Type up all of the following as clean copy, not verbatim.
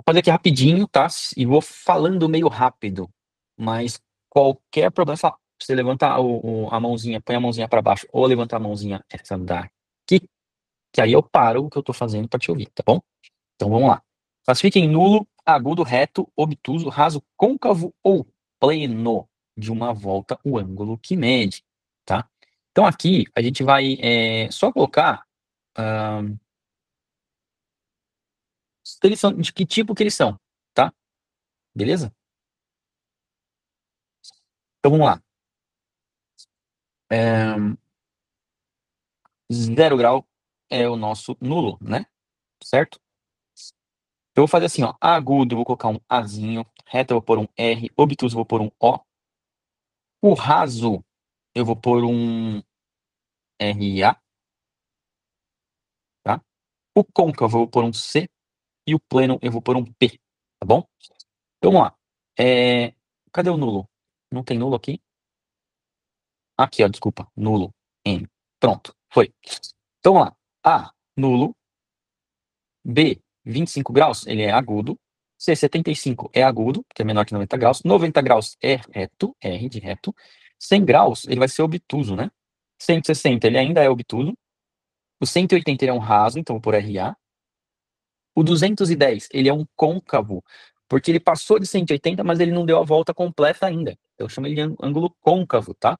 Vou fazer aqui rapidinho, tá? E vou falando meio rápido. Mas qualquer problema, você levanta a mãozinha, põe a mãozinha para baixo, ou levanta a mãozinha essa daqui, que aí eu paro o que eu tô fazendo para te ouvir, tá bom? Então vamos lá. Classifique em nulo, agudo, reto, obtuso, raso, côncavo ou pleno de uma volta o ângulo que mede, tá? Então aqui a gente vai só colocar eles são, de que tipo que eles são, tá? Beleza? Então vamos lá. 0 grau é o nosso nulo, né? Certo? Eu vou fazer assim, ó. Agudo, eu vou colocar um Azinho. Reto, eu vou pôr um R. Obtuso, eu vou pôr um O. O raso, eu vou pôr um RA, tá? O côncavo, eu vou pôr um C. E o pleno, eu vou pôr um P, tá bom? Então vamos lá. Cadê o nulo? Não tem nulo aqui? Aqui, ó, desculpa. Nulo. N. Pronto, foi. Então vamos lá. A, nulo. B, 25 graus, ele é agudo. C, 75 é agudo, que é menor que 90 graus. 90 graus é reto, R de reto. 100 graus, ele vai ser obtuso, né? 160, ele ainda é obtuso. O 180, ele é um raso, então vou por RA. O 210, ele é um côncavo, porque ele passou de 180, mas ele não deu a volta completa ainda. Eu chamo ele de ângulo côncavo, tá?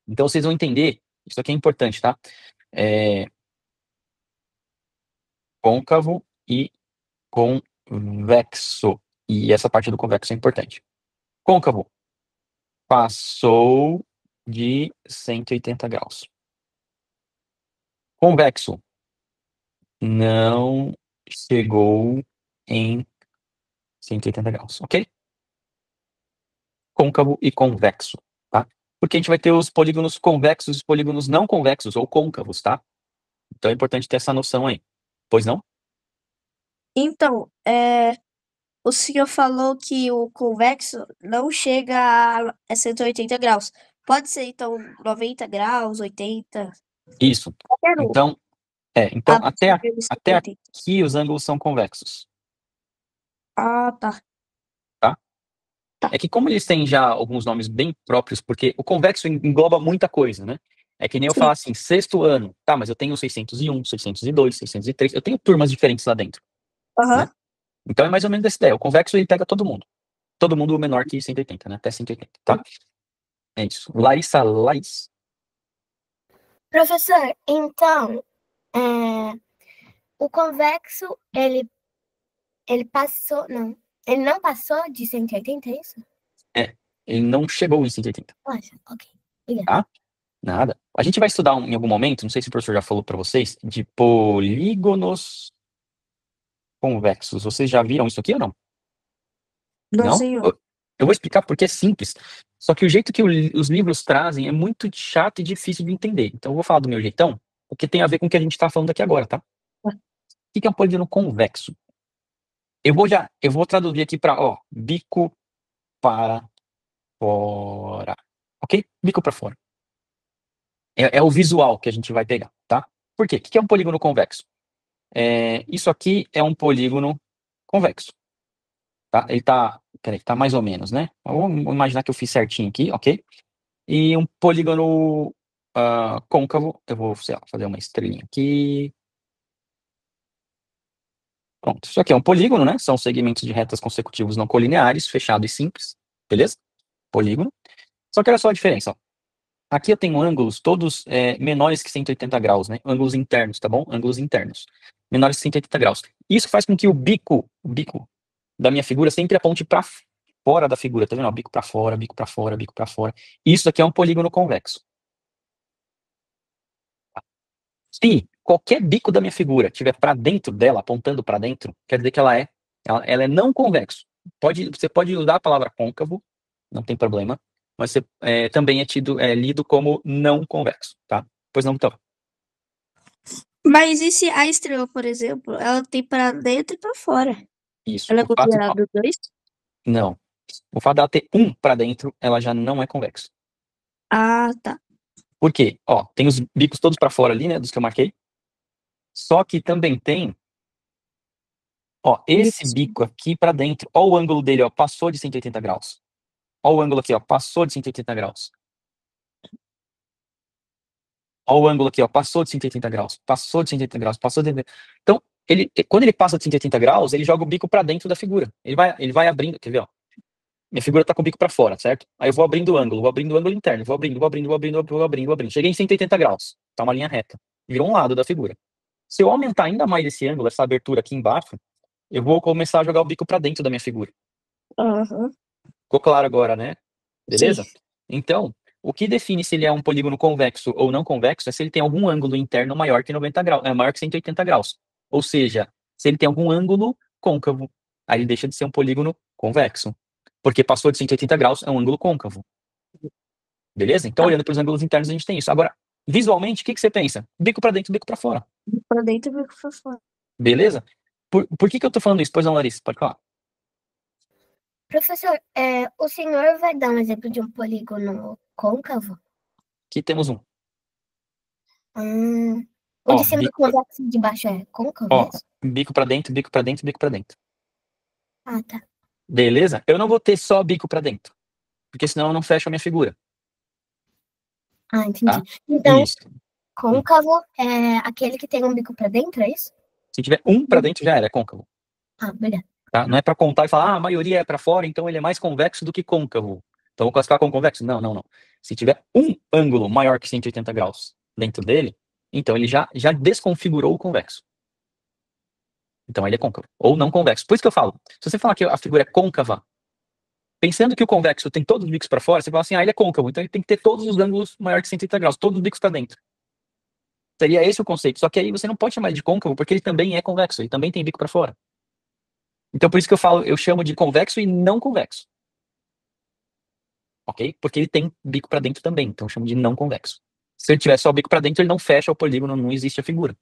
Então vocês vão entender, isso aqui é importante, tá? É, côncavo e convexo. E essa parte do convexo é importante. Côncavo passou de 180 graus. Convexo não chegou em 180 graus, ok? Côncavo e convexo, tá? Porque a gente vai ter os polígonos convexos e os polígonos não convexos, ou côncavos, tá? Então é importante ter essa noção aí. Pois não? Então, o senhor falou que o convexo não chega a 180 graus. Pode ser, então, 90 graus, 80, Isso. qualquer um. Então, então Abaixo de até 180. aqui os ângulos são convexos, Ah, tá. tá? Tá. É que como eles têm já alguns nomes bem próprios, porque o convexo engloba muita coisa, né? É que nem eu Sim. falar assim, sexto ano, tá, mas eu tenho 601, 602, 603, eu tenho turmas diferentes lá dentro, né? Aham. Então é mais ou menos essa ideia. O convexo ele pega todo mundo. Todo mundo menor que 180, né? Até 180, tá? É isso. Larissa, Laís. Professor, então, é, o convexo, ele passou, não, ele não passou de 180, é isso? Ele não chegou em 180, Poxa, ok, obrigada. tá? Nada. A gente vai estudar em algum momento, não sei se o professor já falou para vocês, de polígonos convexos. Vocês já viram isso aqui ou não? Não, Não? senhor. Eu vou explicar porque é simples. Só que o jeito que os livros trazem é muito chato e difícil de entender. Então eu vou falar do meu jeitão, porque tem a ver com o que a gente está falando aqui agora, tá? O que é um polígono convexo? Eu vou traduzir aqui para, ó, bico para fora. Ok? Bico para fora. É o visual que a gente vai pegar, tá? Por quê? O que é um polígono convexo? Isso aqui é um polígono convexo, tá? Peraí, tá mais ou menos, né? Vamos imaginar que eu fiz certinho aqui, ok? E um polígono côncavo, eu vou, sei lá, fazer uma estrelinha aqui. Pronto, isso aqui é um polígono, né? São segmentos de retas consecutivos não colineares, fechado e simples, beleza? Polígono. Só que olha só a diferença, ó. Aqui eu tenho ângulos todos menores que 180 graus, né? Ângulos internos, tá bom? Ângulos internos. Menores que 180 graus. Isso faz com que o bico da minha figura sempre aponte para fora da figura, tá vendo? Ó, bico para fora, bico para fora, bico para fora. Isso aqui é um polígono convexo. Se qualquer bico da minha figura estiver para dentro dela, apontando para dentro, quer dizer que ela é não convexo. Você pode usar a palavra côncavo, não tem problema, mas você também é lido como não convexo, tá? Pois não, então. Mas e se a estrela, por exemplo, ela tem para dentro e para fora? Isso. Ela é O fato, ó, considerada os dois? não. O fato dela ter um para dentro, ela já não é convexo. Ah, tá. Por quê? Ó, tem os bicos todos para fora ali, né, dos que eu marquei. Só que também tem Ó, esse Isso. bico aqui pra dentro, ó o ângulo dele, ó, passou de 180 graus. Ó o ângulo aqui, ó, passou de 180 graus. Ó o ângulo aqui, ó, passou de 180 graus, passou de 180 graus, passou de... Então, quando ele passa de 180 graus, ele joga o bico pra dentro da figura. Ele vai abrindo, quer ver, ó? Minha figura tá com o bico pra fora, certo? Aí eu vou abrindo o ângulo interno, vou abrindo, vou abrindo, vou abrindo, vou abrindo, vou abrindo. Cheguei em 180 graus, tá uma linha reta. Virou um lado da figura. Se eu aumentar ainda mais esse ângulo, essa abertura aqui embaixo, eu vou começar a jogar o bico pra dentro da minha figura. Aham. Ficou claro agora, né? Sim. Beleza? Então, o que define se ele é um polígono convexo ou não convexo é se ele tem algum ângulo interno maior que 90 graus, maior que 180 graus. Ou seja, se ele tem algum ângulo côncavo, aí ele deixa de ser um polígono convexo. Porque passou de 180 graus, é um ângulo côncavo. Beleza? Então, Tá. olhando para os ângulos internos, a gente tem isso. Agora, visualmente, o que você pensa? Bico para dentro, bico para fora. Pra dentro e bico pra fora. Beleza? Por que eu tô falando isso? Pois não, Larissa, pode falar. Professor, o senhor vai dar um exemplo de um polígono côncavo? Aqui temos um. O Ó, de cima do convexo e de baixo é côncavo, ó, é isso? bico para dentro, bico para dentro, bico para dentro. Ah, tá. Beleza? Eu não vou ter só bico para dentro, porque senão eu não fecho a minha figura, Ah, entendi. tá? Então, Isso. côncavo é aquele que tem um bico pra dentro, é isso? Se tiver um para dentro já era, é côncavo, Ah, obrigada. tá? Não é para contar e falar, a maioria é para fora, então ele é mais convexo do que côncavo. Então vou classificar como convexo? Não, não, não. Se tiver um ângulo maior que 180 graus dentro dele, então ele já desconfigurou o convexo. Então ele é côncavo, ou não convexo. Por isso que eu falo, se você falar que a figura é côncava, pensando que o convexo tem todos os bicos para fora, você fala assim, ele é côncavo, então ele tem que ter todos os ângulos maiores que 180 graus, todos os bicos para dentro. Seria esse o conceito. Só que aí você não pode chamar ele de côncavo, porque ele também é convexo, ele também tem bico para fora. Então por isso que eu chamo de convexo e não convexo. Ok? Porque ele tem bico para dentro também, então eu chamo de não convexo. Se ele tiver só o bico para dentro, ele não fecha o polígono, não existe a figura.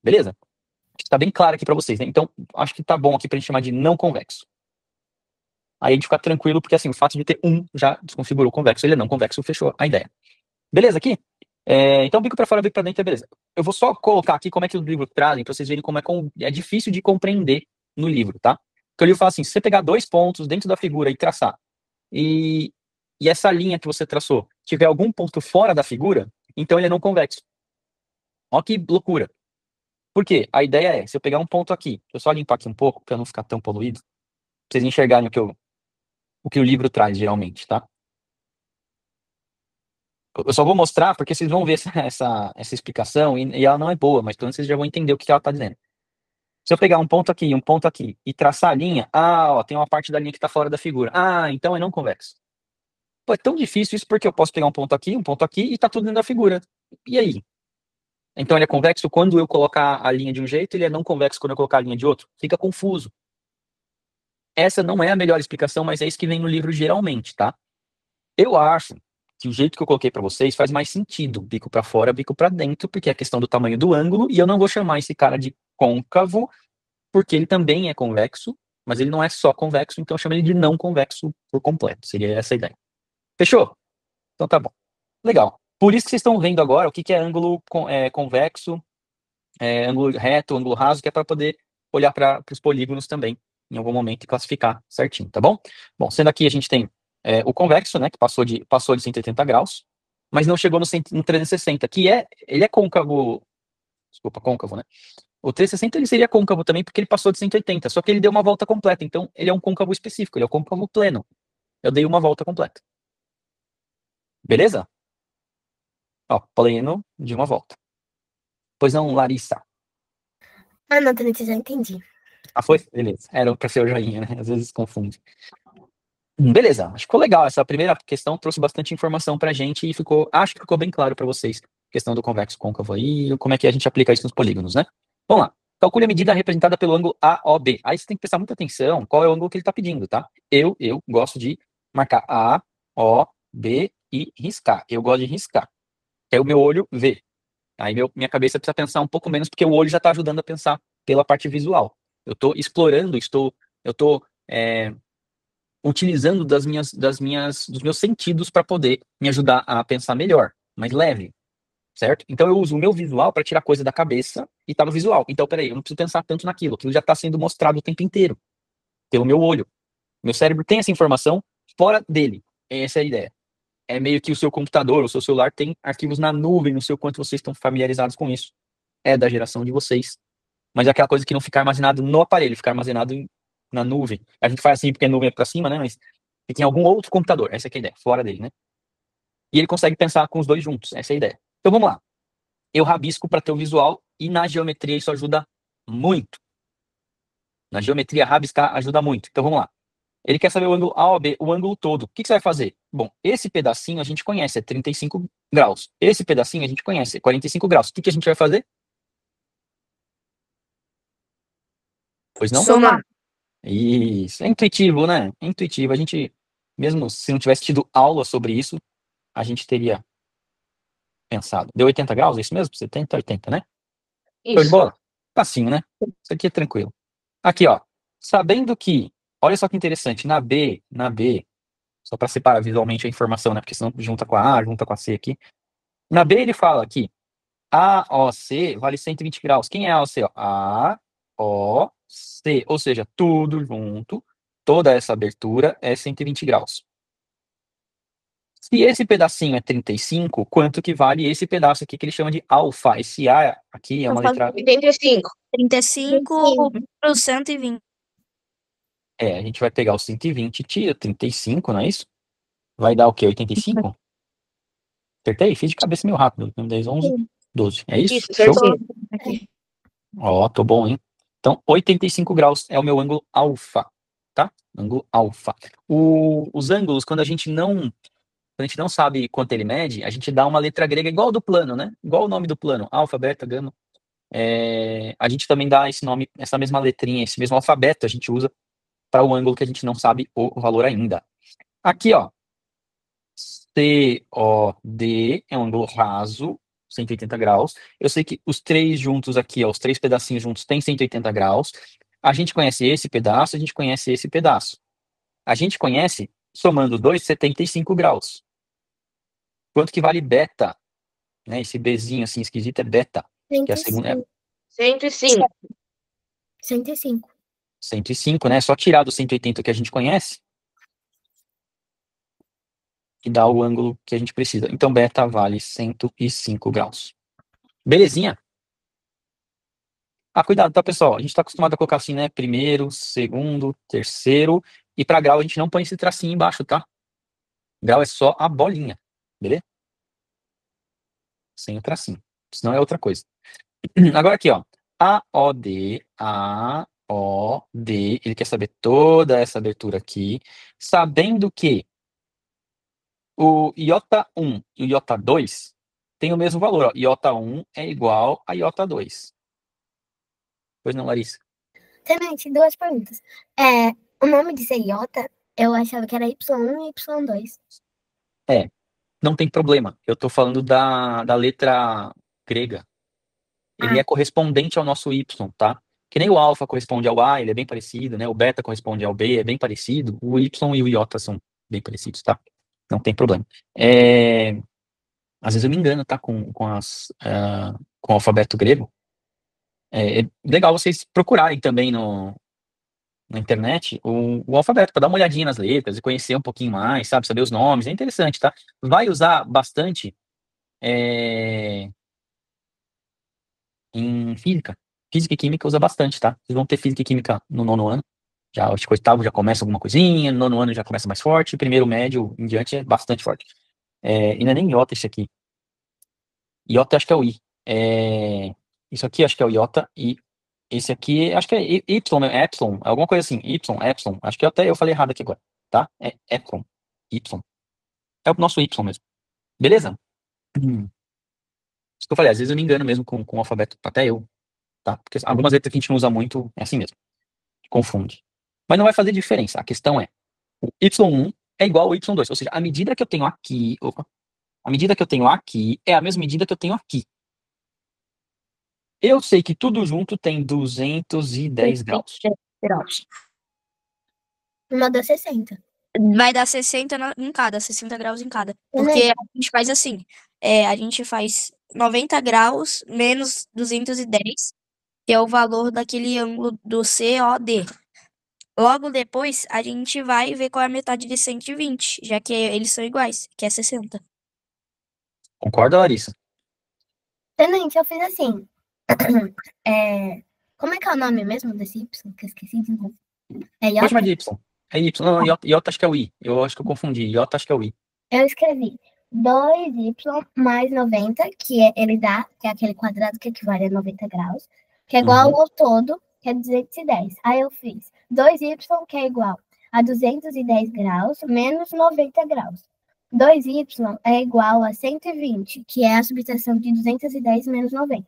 Beleza? Está bem claro aqui para vocês, né? Então, acho que tá bom aqui pra gente chamar de não convexo. Aí a gente fica tranquilo, porque assim, o fato de ter um já desconfigurou o convexo, ele é não convexo, fechou a ideia. Beleza aqui? Então, bico para fora, bico para dentro, beleza. Eu vou só colocar aqui como é que o livro trazem, para vocês verem como é difícil de compreender no livro, tá? Porque o livro fala assim, se você pegar 2 pontos dentro da figura e traçar, e, e essa linha que você traçou tiver algum ponto fora da figura, então ele é não convexo. Olha que loucura. Por quê? A ideia é, se eu pegar um ponto aqui, deixa eu só limpar aqui um pouco, para não ficar tão poluído, pra vocês enxergarem o que o livro traz, geralmente, tá? Eu só vou mostrar porque vocês vão ver essa explicação e ela não é boa, mas pelo menos vocês já vão entender o que ela está dizendo. Se eu pegar um ponto aqui e traçar a linha, ó, tem uma parte da linha que está fora da figura. Ah, então é não convexo. Pô, é tão difícil isso porque eu posso pegar um ponto aqui e tá tudo dentro da figura. E aí? Então ele é convexo quando eu colocar a linha de um jeito, ele é não convexo quando eu colocar a linha de outro? Fica confuso. Essa não é a melhor explicação, mas é isso que vem no livro geralmente, tá? Eu acho que o jeito que eu coloquei para vocês faz mais sentido, bico para fora, bico para dentro, porque é a questão do tamanho do ângulo, e eu não vou chamar esse cara de côncavo, porque ele também é convexo, mas ele não é só convexo, então eu chamo ele de não convexo por completo. Seria essa a ideia. Fechou? Então tá bom. Legal. Por isso que vocês estão vendo agora o que é ângulo convexo, ângulo reto, ângulo raso, que é para poder olhar para os polígonos também, em algum momento, e classificar certinho, tá bom? Bom, sendo aqui a gente tem o convexo, né, que passou de 180 graus, mas não chegou no 360, ele é côncavo, desculpa, côncavo, né? O 360 ele seria côncavo também, porque ele passou de 180, só que ele deu uma volta completa, então ele é um côncavo específico, ele é um côncavo pleno. Eu dei uma volta completa. Beleza? Ó, pleno de uma volta. Pois não, Larissa? Ah, não, Tenente, já entendi. Ah, foi? Beleza. Era pra ser o joinha, né? Às vezes confunde. Beleza, acho que ficou legal. Essa primeira questão trouxe bastante informação pra gente e acho que ficou bem claro pra vocês a questão do convexo côncavo aí e como é que a gente aplica isso nos polígonos, né? Vamos lá. Calcule a medida representada pelo ângulo AOB. Aí você tem que prestar muita atenção qual é o ângulo que ele está pedindo, tá? Eu gosto de marcar A, O, B e riscar. Eu gosto de riscar. Que aí o meu olho vê. Aí minha cabeça precisa pensar um pouco menos, porque o olho já está ajudando a pensar pela parte visual. Eu estou explorando, eu estou utilizando dos meus sentidos para poder me ajudar a pensar melhor, mais leve. certo? Então eu uso o meu visual para tirar coisa da cabeça e tá no visual. Então, peraí, eu não preciso pensar tanto naquilo, aquilo já está sendo mostrado o tempo inteiro, pelo meu olho. Meu cérebro tem essa informação fora dele. Essa é a ideia. É meio que o seu computador, o seu celular tem arquivos na nuvem, não sei o quanto vocês estão familiarizados com isso. É da geração de vocês. Mas é aquela coisa que não fica armazenado no aparelho, fica armazenado na nuvem. A gente faz assim porque a nuvem é para cima, né? Mas fica em algum outro computador. Essa é a ideia, fora dele, né? E ele consegue pensar com os dois juntos. Essa é a ideia. Então vamos lá. Eu rabisco para ter o visual e na geometria isso ajuda muito. Na geometria, rabiscar ajuda muito. Então vamos lá. Ele quer saber o ângulo A ou B, o ângulo todo. O que você vai fazer? Bom, esse pedacinho a gente conhece, é 35 graus. Esse pedacinho a gente conhece, é 45 graus. O que a gente vai fazer? Pois não? Somar. Isso. É intuitivo, né? É intuitivo. A gente, mesmo se não tivesse tido aula sobre isso, a gente teria pensado. Deu 80 graus, é isso mesmo? 70, 80, né? Show de Isso. bola? Facinho, né? Isso aqui é tranquilo. Aqui, ó. Sabendo que, olha só que interessante, na B, só para separar visualmente a informação, né? Porque senão junta com a A, junta com a C aqui. Na B ele fala que AOC vale 120 graus. Quem é AOC? Ó? AOC, ou seja, tudo junto, toda essa abertura é 120 graus. Se esse pedacinho é 35, quanto que vale esse pedaço aqui que ele chama de alfa? Esse A aqui é uma letra... 85. 35 para 120. A gente vai pegar o 120, tira 35, não é isso? Vai dar o quê? 85? Acertei? Fiz de cabeça meio rápido. 10, 11, 12. É isso? Isso, Show? certinho. Ó, tô bom, hein? Então, 85 graus é o meu ângulo alfa, tá? Ângulo alfa. Os ângulos, quando a gente não sabe quanto ele mede, a gente dá uma letra grega igual do plano, né? Igual o nome do plano, alfa, beta, gama. A gente também dá esse nome, essa mesma letrinha, esse mesmo alfabeto a gente usa para o ângulo que a gente não sabe o valor ainda. Aqui, ó, COD é um ângulo raso, 180 graus. Eu sei que os três juntos aqui, ó, os três pedacinhos juntos têm 180 graus. A gente conhece esse pedaço, a gente conhece esse pedaço. A gente conhece, somando dois, 75 graus. Quanto que vale beta? Né, esse Bzinho assim esquisito é beta, que é a segunda, 105. 105. 105, né? É só tirar do 180 que a gente conhece e dá o ângulo que a gente precisa. Então, beta vale 105 graus. Belezinha? Cuidado, tá, pessoal? A gente tá acostumado a colocar assim, né? Primeiro, segundo, terceiro. E para grau a gente não põe esse tracinho embaixo, tá? Grau é só a bolinha, beleza? Sem o tracinho. Senão é outra coisa. Agora aqui, ó. AOD, AOD. Ele quer saber toda essa abertura aqui. Sabendo que o iota 1 e o iota 2 têm o mesmo valor, ó. Iota 1 é igual a iota 2. Pois não, Larissa? Também, duas perguntas. O nome de ser iota, eu achava que era Y1 e Y2. Não tem problema. Eu tô falando da letra grega. Ele é correspondente ao nosso Y, tá? Que nem o alfa corresponde ao A, ele é bem parecido, né? O beta corresponde ao B, é bem parecido. O Y e o iota são bem parecidos, tá? Não tem problema. Às vezes eu me engano, tá? Com o alfabeto grego. É legal vocês procurarem também na internet o alfabeto, para dar uma olhadinha nas letras e conhecer um pouquinho mais, sabe? Saber os nomes. É interessante, tá? Vai usar bastante em física. Física e química usa bastante, tá? Vocês vão ter física e química no 9º ano. Já, acho que 8º já começa alguma coisinha, no 9º ano já começa mais forte, primeiro médio em diante é bastante forte. E não é nem iota esse aqui. Iota acho que é o I. Isso aqui acho que é o iota e esse aqui acho que é Y, né? Epsilon, alguma coisa assim. Y, epsilon. Acho que até eu falei errado aqui agora, tá? É epsilon. Y. É o nosso Y mesmo. Beleza? Isso que eu falei, às vezes eu me engano mesmo com o alfabeto, até eu, tá? Porque algumas letras que a gente não usa muito, é assim mesmo. Confunde. Mas não vai fazer diferença. A questão é, o Y1 é igual ao Y2. Ou seja, a medida que eu tenho aqui, a medida que eu tenho aqui é a mesma medida que eu tenho aqui. Eu sei que tudo junto tem 210 graus. Uma dá 60. Vai dar 60 em cada, 60 graus em cada. Porque a gente faz assim. a gente faz 90 graus menos 210, que é o valor daquele ângulo do COD. Logo depois, a gente vai ver qual é a metade de 120, já que eles são iguais, que é 60. Concorda, Larissa? Tenente, eu fiz assim. Como é que é o nome mesmo desse Y? Que eu esqueci de novo. É Pode chamar Iota? de Y. É Y. Não, Iota acho que é o I. Eu acho que eu confundi. Iota acho que é o I. Eu escrevi 2y mais 90, ele dá, que é aquele quadrado que equivale a 90 graus, que é igual ao todo, que é 210. Aí eu fiz 2y, que é igual a 210 graus, menos 90 graus. 2y é igual a 120, que é a subtração de 210 menos 90.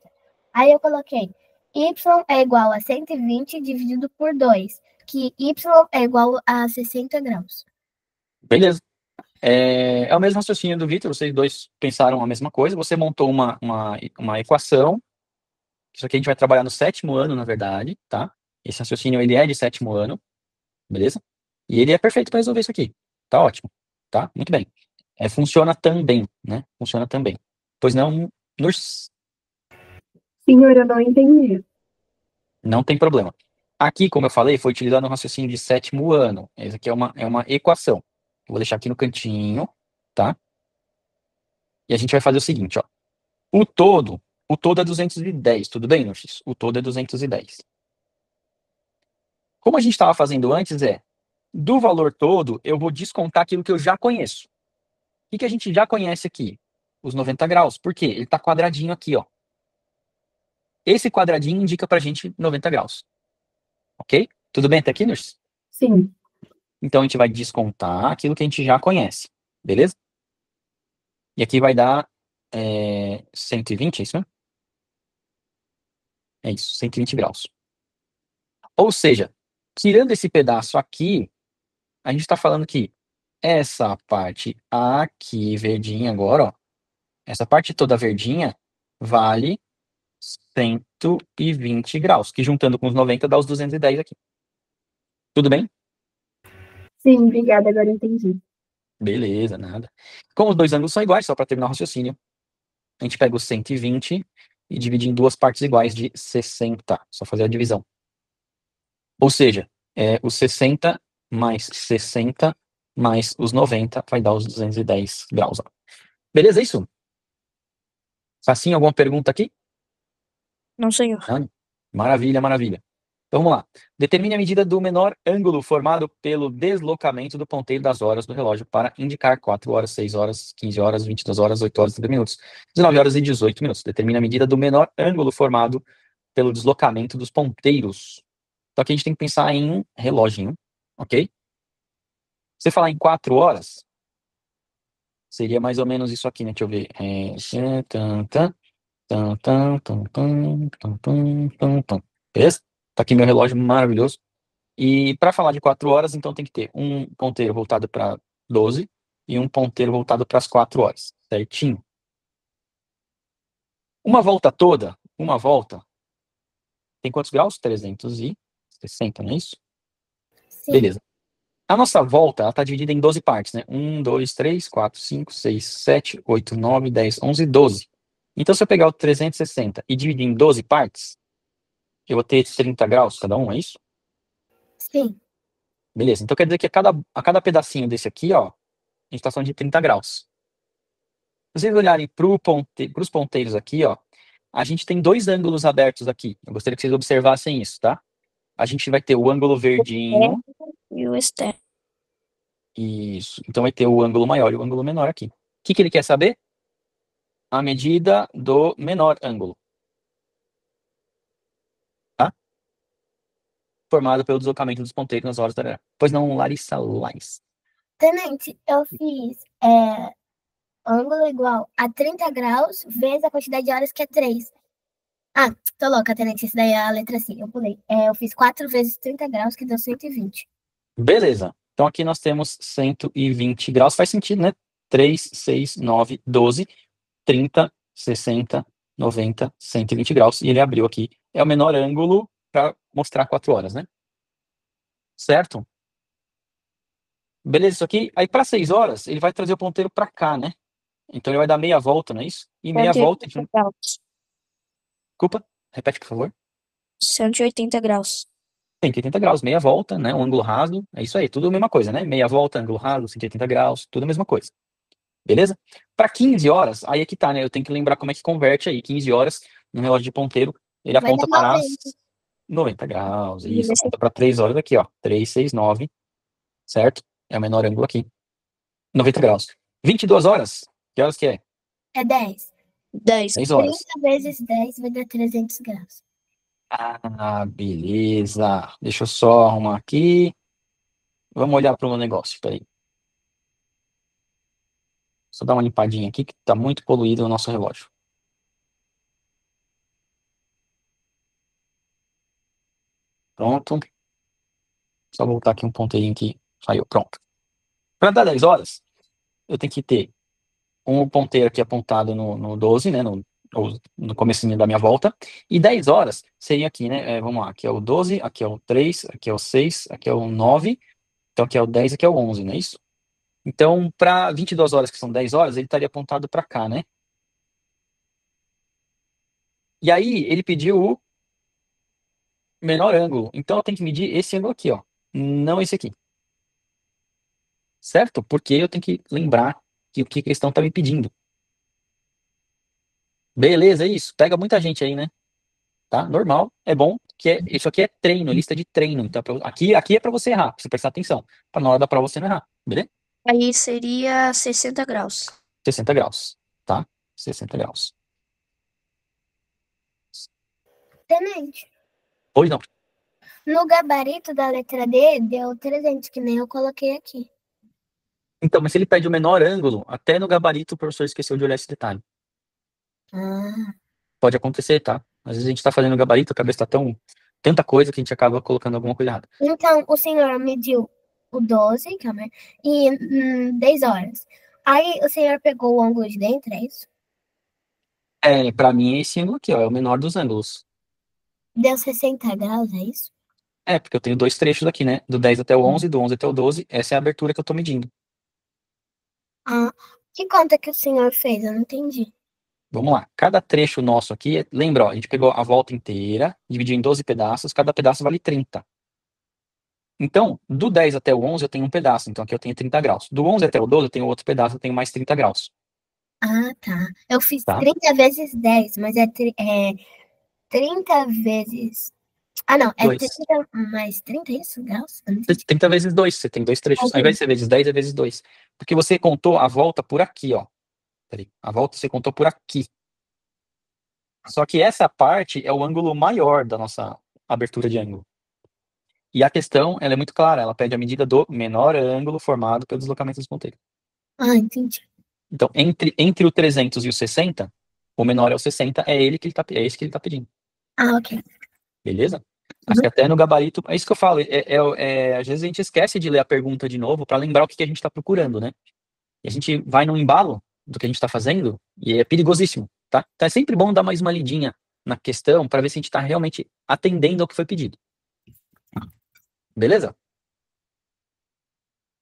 Aí eu coloquei y é igual a 120 dividido por 2, que y é igual a 60 graus. Beleza. É o mesmo raciocínio do Vitor, vocês dois pensaram a mesma coisa, você montou uma equação, isso aqui a gente vai trabalhar no 7º ano, na verdade, tá? Esse raciocínio, ele é de 7º ano, beleza? E ele é perfeito para resolver isso aqui, tá ótimo, tá? Muito bem. Funciona também, né? Funciona também. Pois não, Senhor, eu não entendi. não tem problema. Aqui, como eu falei, foi utilizado um raciocínio de 7º ano. Essa aqui é uma equação. Eu vou deixar aqui no cantinho, tá? E a gente vai fazer o seguinte, ó. O todo é 210, tudo bem, Nuxis? O todo é 210. Como a gente estava fazendo antes, do valor todo, eu vou descontar aquilo que eu já conheço. O que a gente já conhece aqui? Os 90 graus. Por quê? Ele está quadradinho aqui, ó. Esse quadradinho indica pra gente 90 graus. Ok? Tudo bem até aqui, Nuxis? Sim. Então a gente vai descontar aquilo que a gente já conhece. Beleza? E aqui vai dar 120, é isso mesmo? É isso, 120 graus. Ou seja, tirando esse pedaço aqui, a gente está falando que essa parte aqui, verdinha agora, ó, essa parte toda verdinha vale 120 graus, que juntando com os 90 dá os 210 aqui. Tudo bem? Sim, obrigada, agora eu entendi. Beleza, nada. Como os dois ângulos são iguais, só para terminar o raciocínio, a gente pega os 120 e divide em duas partes iguais de 60. Só fazer a divisão. Ou seja, os 60 mais 60 mais os 90 vai dar os 210 graus. Ó. Beleza, é isso? Facinho, alguma pergunta aqui? Não, senhor. Não? Maravilha, maravilha. Então vamos lá. Determine a medida do menor ângulo formado pelo deslocamento do ponteiro das horas do relógio para indicar 4 horas, 6 horas, 15 horas, 22 horas, 8 horas, 30 minutos, 19 horas e 18 minutos. Determine a medida do menor ângulo formado pelo deslocamento dos ponteiros. Então aqui a gente tem que pensar em relógio, ok? Você falar em 4 horas, seria mais ou menos isso aqui, né? Deixa eu ver. Beleza? Tá aqui meu relógio maravilhoso. E para falar de 4 horas, então tem que ter um ponteiro voltado para 12 e um ponteiro voltado para as 4 horas, certinho? Uma volta toda, tem quantos graus? 360, não é isso? Sim. Beleza. A nossa volta, ela está dividida em 12 partes, né? 1, 2, 3, 4, 5, 6, 7, 8, 9, 10, 11, 12. Então, se eu pegar o 360 e dividir em 12 partes, eu vou ter 30 graus cada um, é isso? Sim. Beleza. Então, quer dizer que a cada pedacinho desse aqui, ó, a gente está falando de 30 graus. Se vocês olharem para os ponteiros aqui, ó, a gente tem dois ângulos abertos aqui. Eu gostaria que vocês observassem isso, tá? A gente vai ter o ângulo verdinho. E o externo. Isso. Então vai ter o ângulo maior e o ângulo menor aqui. O que ele quer saber? A medida do menor ângulo. Tá? Formado pelo deslocamento dos ponteiros nas horas da... Pois não, Larissa Lais. Tenente, eu fiz ângulo igual a 30 graus vezes a quantidade de horas, que é 3. Ah, tô louca, Tenente, isso daí é a letra C, eu pulei. Eu fiz 4 vezes 30 graus, que deu 120. Beleza. Então aqui nós temos 120 graus. Faz sentido, né? 3, 6, 9, 12, 30, 60, 90, 120 graus. E ele abriu aqui. É o menor ângulo para mostrar 4 horas, né? Certo? Beleza, isso aqui. Aí para 6 horas, ele vai trazer o ponteiro para cá, né? Então ele vai dar meia volta, não é isso? E meia volta, a gente... 180 graus. Desculpa, repete, por favor. 180 graus. 180 graus, meia volta, né? Um ângulo raso, é isso aí, tudo a mesma coisa, né? Meia volta, ângulo raso, 180 graus, tudo a mesma coisa. Beleza? Para 15 horas, aí é que tá, né? Eu tenho que lembrar como é que converte aí. 15 horas, no relógio de ponteiro, ele Vai aponta dar para 90. as 90 graus. Isso, aponta para 3 horas aqui, ó. 3, 6, 9, certo? É o menor ângulo aqui. 90 graus. 22 horas, que horas que é? É 10. 10. 10 horas. 30 vezes 10 vai dar 300 graus. Ah, beleza. Deixa eu só arrumar aqui. Vamos olhar para o negócio, peraí. Só dar uma limpadinha aqui, que tá muito poluído o nosso relógio. Pronto. Só voltar aqui um ponteirinho que saiu. Pronto. Para dar 10 horas, eu tenho que ter um ponteiro aqui apontado no 12, né? No comecinho da minha volta. E 10 horas seria aqui, né? Vamos lá. Aqui é o 12, aqui é o 3, aqui é o 6, aqui é o 9. Então aqui é o 10, aqui é o 11, não é isso? Então, para 22 horas, que são 10 horas, ele estaria apontado para cá, né? E aí, ele pediu o menor ângulo. Então, eu tenho que medir esse ângulo aqui, ó. Não esse aqui. Certo? Porque eu tenho que lembrar que o que a questão está me pedindo. Beleza, é isso. Pega muita gente aí, né? Tá? Normal. É bom que isso aqui é treino, lista de treino. Então, aqui é para você errar, pra você prestar atenção. Para na hora da prova você não errar. Beleza? Aí seria 60 graus. 60 graus. Tá? 60 graus. Tenente, Pois não. no gabarito da letra D, deu 300, que nem eu coloquei aqui. Então, mas se ele pede o menor ângulo, até no gabarito o professor esqueceu de olhar esse detalhe. Ah, Pode acontecer, tá? Às vezes a gente tá fazendo gabarito, a cabeça tá tanta coisa que a gente acaba colocando alguma coisa errada. então, o senhor mediu o 12, calma aí, e 10 horas. Aí o senhor pegou o ângulo de dentro, é isso? Pra mim é esse ângulo aqui, ó, é o menor dos ângulos. Deu 60 graus, é isso? Porque eu tenho dois trechos aqui, né? Do 10 até o 11, do 11 até o 12, essa é a abertura que eu tô medindo. Ah, que conta que o senhor fez? Eu não entendi. Vamos lá, cada trecho nosso aqui, lembra, ó, a gente pegou a volta inteira, dividiu em 12 pedaços, cada pedaço vale 30. Então, do 10 até o 11 eu tenho um pedaço, então aqui eu tenho 30 graus. Do 11 até o 12 eu tenho outro pedaço, eu tenho mais 30 graus, Ah, tá. Eu fiz tá? 30 vezes 10, mas é 30 vezes... Ah, não, é 2. 30 mais 30, isso? Graus? Eu não entendi. 30 vezes 2, você tem dois trechos. Ao invés de ser vezes 10, é vezes 2. Porque você contou a volta por aqui, ó. Peraí, a volta você contou por aqui. Só que essa parte é o ângulo maior da nossa abertura de ângulo. E a questão, ela é muito clara, ela pede a medida do menor ângulo formado pelo deslocamento dos ponteiros. Ah, entendi. Então, entre o 300 e o 60, o menor é o 60, é esse que ele tá pedindo. Ah, ok. Beleza? Acho que até no gabarito, é isso que eu falo, às vezes a gente esquece de ler a pergunta de novo para lembrar o que a gente está procurando, né? E a gente vai no embalo do que a gente está fazendo e é perigosíssimo, tá? Então é sempre bom dar mais uma lidinha na questão para ver se a gente está realmente atendendo ao que foi pedido. Beleza?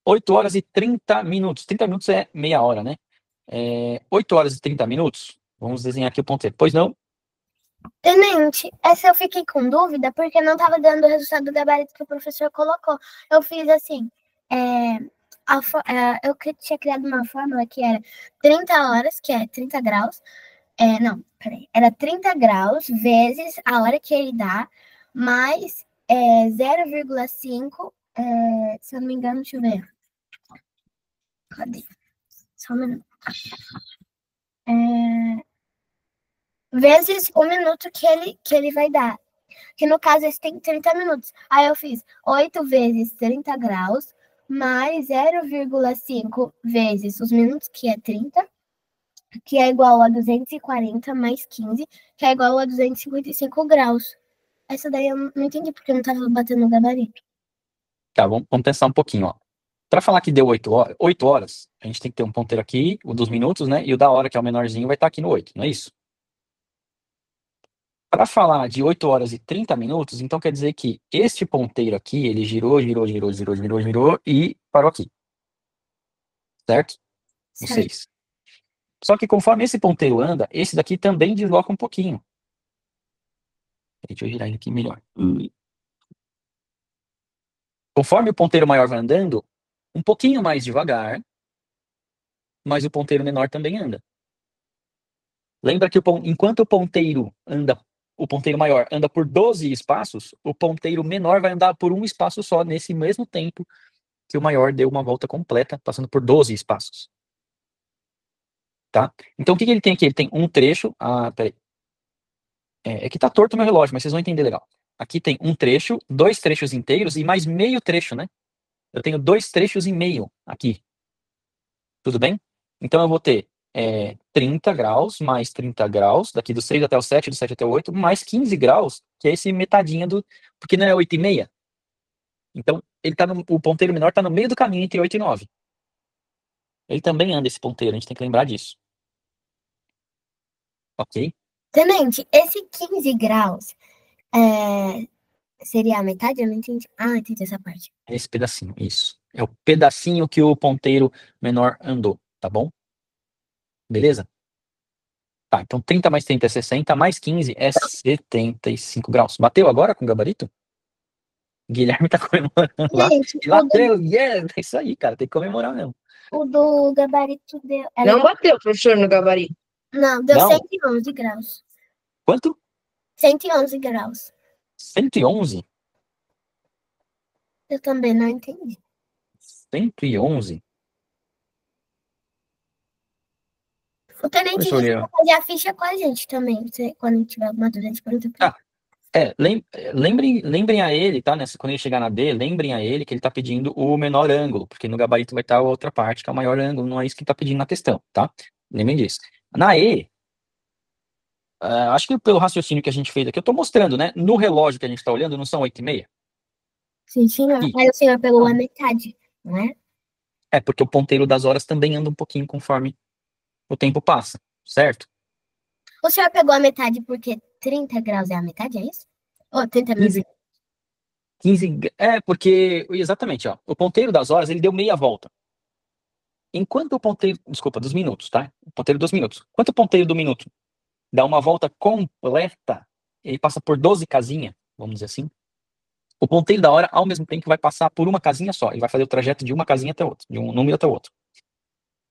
8 horas e 30 minutos. 30 minutos é meia hora, né? 8 horas e 30 minutos. Vamos desenhar aqui o ponteiro. Pois não? Tenente, essa eu fiquei com dúvida porque não estava dando o resultado do gabarito que o professor colocou. Eu fiz assim, eu tinha criado uma fórmula que era 30 horas, que é 30 graus. Não, peraí. Era 30 graus vezes a hora que ele dá, mais 0,5, se eu não me engano, deixa eu ver. Cadê? Só um minuto. Vezes o minuto que ele vai dar. Que no caso esse tem 30 minutos. Aí eu fiz 8 vezes 30 graus, mais 0,5 vezes os minutos, que é 30, que é igual a 240 mais 15, que é igual a 255 graus. Essa daí eu não entendi porque eu não estava batendo no gabarito. Tá, vamos pensar um pouquinho, ó. Para falar que deu 8 horas, a gente tem que ter um ponteiro aqui, o dos minutos, né? E o da hora, que é o menorzinho, vai estar aqui no 8, não é isso? Para falar de 8 horas e 30 minutos, então quer dizer que este ponteiro aqui, ele girou e parou aqui. Certo? No Certo. 6. Só que conforme esse ponteiro anda, esse daqui também desloca um pouquinho. Deixa eu girar ele aqui melhor. Conforme o ponteiro maior vai andando, um pouquinho mais devagar, mas o ponteiro menor também anda. Lembra que enquanto o ponteiro maior anda por 12 espaços, o ponteiro menor vai andar por um espaço só, nesse mesmo tempo que o maior deu uma volta completa, passando por 12 espaços. Tá? Então, o que ele tem aqui? Ele tem um trecho. Peraí. É que tá torto o meu relógio, mas vocês vão entender legal. Aqui tem um trecho, 2 trechos inteiros e mais meio trecho, né? Eu tenho 2 trechos e meio aqui. Tudo bem? Então, eu vou ter 30 graus, mais 30 graus, daqui do 6 até o 7, do 7 até o 8, mais 15 graus, que é esse metadinha porque não é 8,5. Então, o ponteiro menor está no meio do caminho entre 8 e 9. Ele também anda esse ponteiro, a gente tem que lembrar disso. Ok? Tenente, esse 15 graus seria a metade? Eu não entendi. Entendi essa parte. Esse pedacinho, isso. É o pedacinho que o ponteiro menor andou, tá bom? Beleza? Tá, então 30 mais 30 é 60, mais 15 é 75 graus. Bateu agora com o gabarito? Guilherme tá comemorando lá. Gente, E bateu, yeah! É isso aí, cara, tem que comemorar mesmo. o do gabarito deu... Não bateu, professor, no gabarito. Não, deu Não. 111 graus. Quanto? 111 graus. 111? Eu também não entendi. 111? O tenente Professor vai Leão. fazer a ficha com a gente também. Quando a gente tiver alguma dúvida, a gente pergunta pra ele. Lembrem a ele, tá? Quando ele chegar na D, lembrem a ele que ele tá pedindo o menor ângulo, porque no gabarito vai estar a outra parte, que é o maior ângulo, não é isso que ele tá pedindo na questão, tá? Lembrem disso. Na E, acho que pelo raciocínio que a gente fez aqui, eu tô mostrando, né? No relógio que a gente tá olhando, não são 8,5? Sim, senhor. Ih. Aí o senhor pegou a metade, não é? É, porque o ponteiro das horas também anda um pouquinho conforme o tempo passa, certo? O senhor pegou a metade porque 30 graus é a metade, é isso? Ou 30 minutos? 15, porque, exatamente, ó, o ponteiro das horas, ele deu meia volta. Enquanto o ponteiro, desculpa, dos minutos, tá? O ponteiro dos minutos. Enquanto o ponteiro do minuto dá uma volta completa, ele passa por 12 casinhas, vamos dizer assim. O ponteiro da hora, ao mesmo tempo, vai passar por uma casinha só. Ele vai fazer o trajeto de uma casinha até outra, de um número até o outro.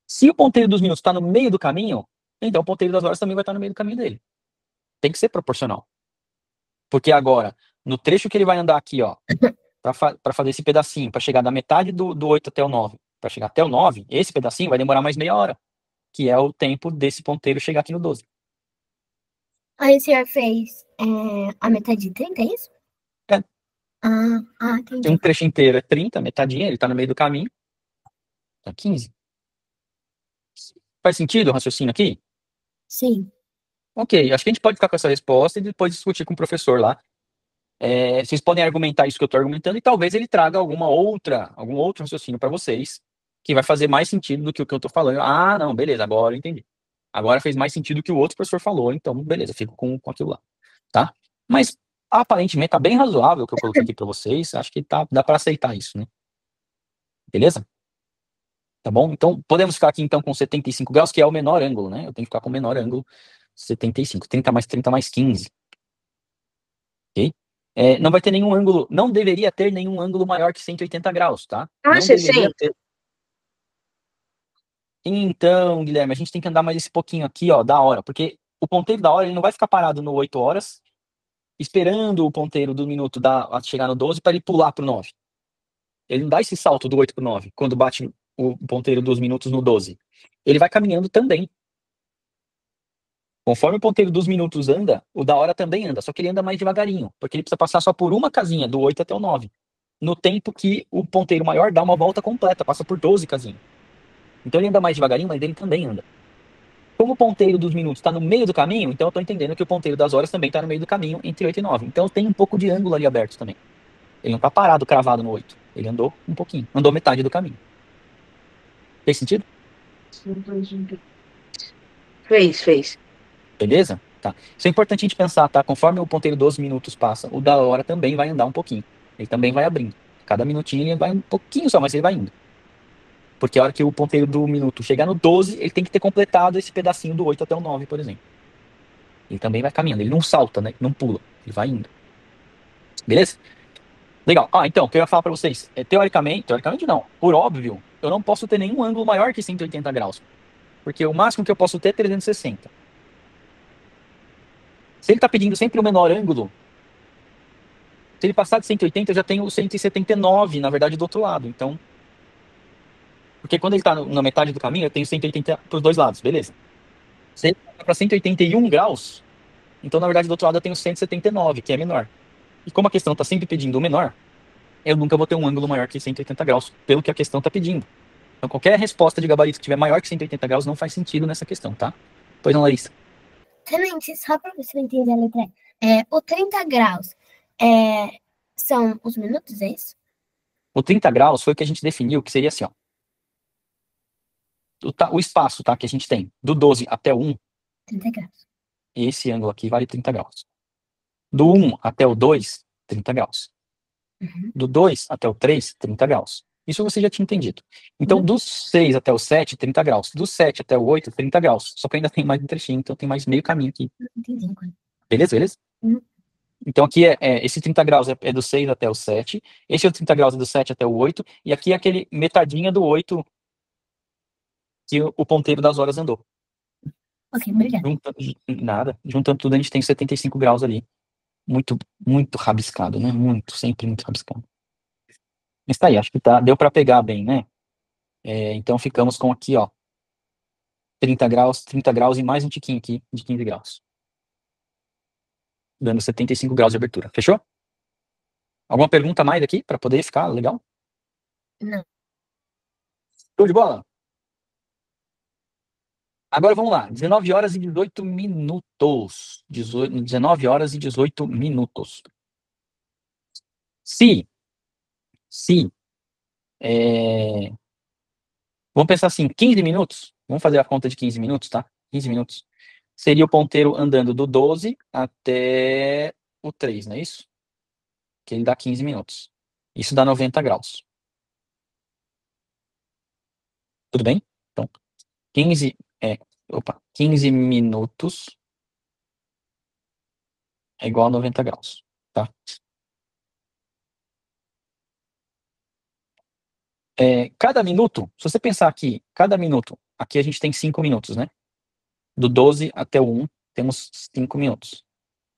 Se o ponteiro dos minutos está no meio do caminho, então o ponteiro das horas também vai estar no meio do caminho dele. Tem que ser proporcional. Porque agora, no trecho que ele vai andar aqui, ó, para fazer esse pedacinho, para chegar da metade do 8 até o 9, para chegar até o 9, esse pedacinho vai demorar mais meia hora, que é o tempo desse ponteiro chegar aqui no 12. Aí o senhor fez a metade de 30, é isso? É. Entendi. Tem um trecho inteiro é 30, metadinha, ele tá no meio do caminho. Tá 15. Faz sentido o raciocínio aqui? Sim. Ok, acho que a gente pode ficar com essa resposta e depois discutir com o professor lá. Vocês podem argumentar isso que eu estou argumentando e talvez ele traga algum outro raciocínio para vocês que vai fazer mais sentido do que o que eu estou falando. Não, beleza, agora eu entendi. Agora fez mais sentido do que o outro professor falou, então beleza, fico com aquilo lá, tá? Mas aparentemente tá bem razoável o que eu coloquei aqui para vocês, acho que dá para aceitar isso, né? Beleza? Tá bom? Então podemos ficar aqui então com 75 graus, que é o menor ângulo, né? Eu tenho que ficar com o menor ângulo, 75, 30 mais 30 mais 15. Ok? Não vai ter nenhum ângulo, não deveria ter nenhum ângulo maior que 180 graus, tá? Não 60. deveria ter. Então, Guilherme, a gente tem que andar mais esse pouquinho aqui, ó, da hora, porque o ponteiro da hora ele não vai ficar parado no 8 horas, esperando o ponteiro do minuto chegar no 12 para ele pular pro 9. Ele não dá esse salto do 8 pro 9, quando bate o ponteiro dos minutos no 12. Ele vai caminhando também. Conforme o ponteiro dos minutos anda, o da hora também anda, só que ele anda mais devagarinho, porque ele precisa passar só por uma casinha, do 8 até o 9, no tempo que o ponteiro maior dá uma volta completa, passa por 12 casinhas. Então ele anda mais devagarinho, mas ele também anda. Como o ponteiro dos minutos está no meio do caminho, então eu estou entendendo que o ponteiro das horas também está no meio do caminho, entre 8 e 9. Então tem um pouco de ângulo ali aberto também. Ele não está parado, cravado no 8. Ele andou um pouquinho, andou metade do caminho. Fez sentido? Fez. Beleza? Tá. Isso é importante a gente pensar, tá? Conforme o ponteiro dos minutos passa, o da hora também vai andar um pouquinho. Ele também vai abrindo. Cada minutinho ele vai um pouquinho só, mas ele vai indo. Porque a hora que o ponteiro do minuto chegar no 12, ele tem que ter completado esse pedacinho do 8 até o 9, por exemplo. Ele também vai caminhando, ele não salta, né? Não pula, ele vai indo. Beleza? Legal. Então, o que eu ia falar para vocês, teoricamente não, por óbvio, eu não posso ter nenhum ângulo maior que 180 graus, porque o máximo que eu posso ter é 360. Se ele está pedindo sempre o menor ângulo, se ele passar de 180, eu já tenho o 179, na verdade, do outro lado. Então, porque quando ele está na metade do caminho, eu tenho 180 para os dois lados, beleza? Se ele está para 181 graus, então, na verdade, do outro lado eu tenho 179, que é menor. E como a questão está sempre pedindo o menor, eu nunca vou ter um ângulo maior que 180 graus, pelo que a questão está pedindo. Então, qualquer resposta de gabarito que tiver maior que 180 graus não faz sentido nessa questão, tá? Pois não, Larissa? Tenente, só para você entender a letra E. O 30 graus são os minutos, é isso? O 30 graus foi o que a gente definiu, que seria assim, ó. O espaço, tá, que a gente tem, do 12 até o 1, 30 graus. esse ângulo aqui vale 30 graus. Do 1 até o 2, 30 graus. Uhum. Do 2 até o 3, 30 graus. Isso você já tinha entendido. Então, do 6 até o 7, 30 graus. Do 7 até o 8, 30 graus. Só que ainda tem mais um trechinho, então tem mais meio caminho aqui. Entendi. Beleza, beleza? Uhum. Então aqui esse 30 graus é do 6 até o 7, esse é o 30 graus é do 7 até o 8, e aqui é aquele metadinha do 8 que o ponteiro das horas andou. Ok, obrigada. Juntando tudo, a gente tem 75 graus ali. Muito, muito rabiscado, né? Sempre muito rabiscado. Mas tá aí, acho que deu para pegar bem, né? Então ficamos com aqui, ó, 30 graus e mais um tiquinho aqui de 15 graus. Dando 75 graus de abertura. Fechou? Alguma pergunta mais aqui para poder ficar legal? Não. Show de bola? Agora vamos lá, 19 horas e 18 minutos. 19 horas e 18 minutos. Se vamos pensar assim, 15 minutos, vamos fazer a conta de 15 minutos, tá? 15 minutos. Seria o ponteiro andando do 12 até o 3, não é isso? Que ele dá 15 minutos. Isso dá 90 graus. Tudo bem? Então, 15 minutos é igual a 90 graus, tá? Cada minuto, se você pensar aqui, cada minuto, aqui a gente tem 5 minutos, né? Do 12 até o 1, temos 5 minutos.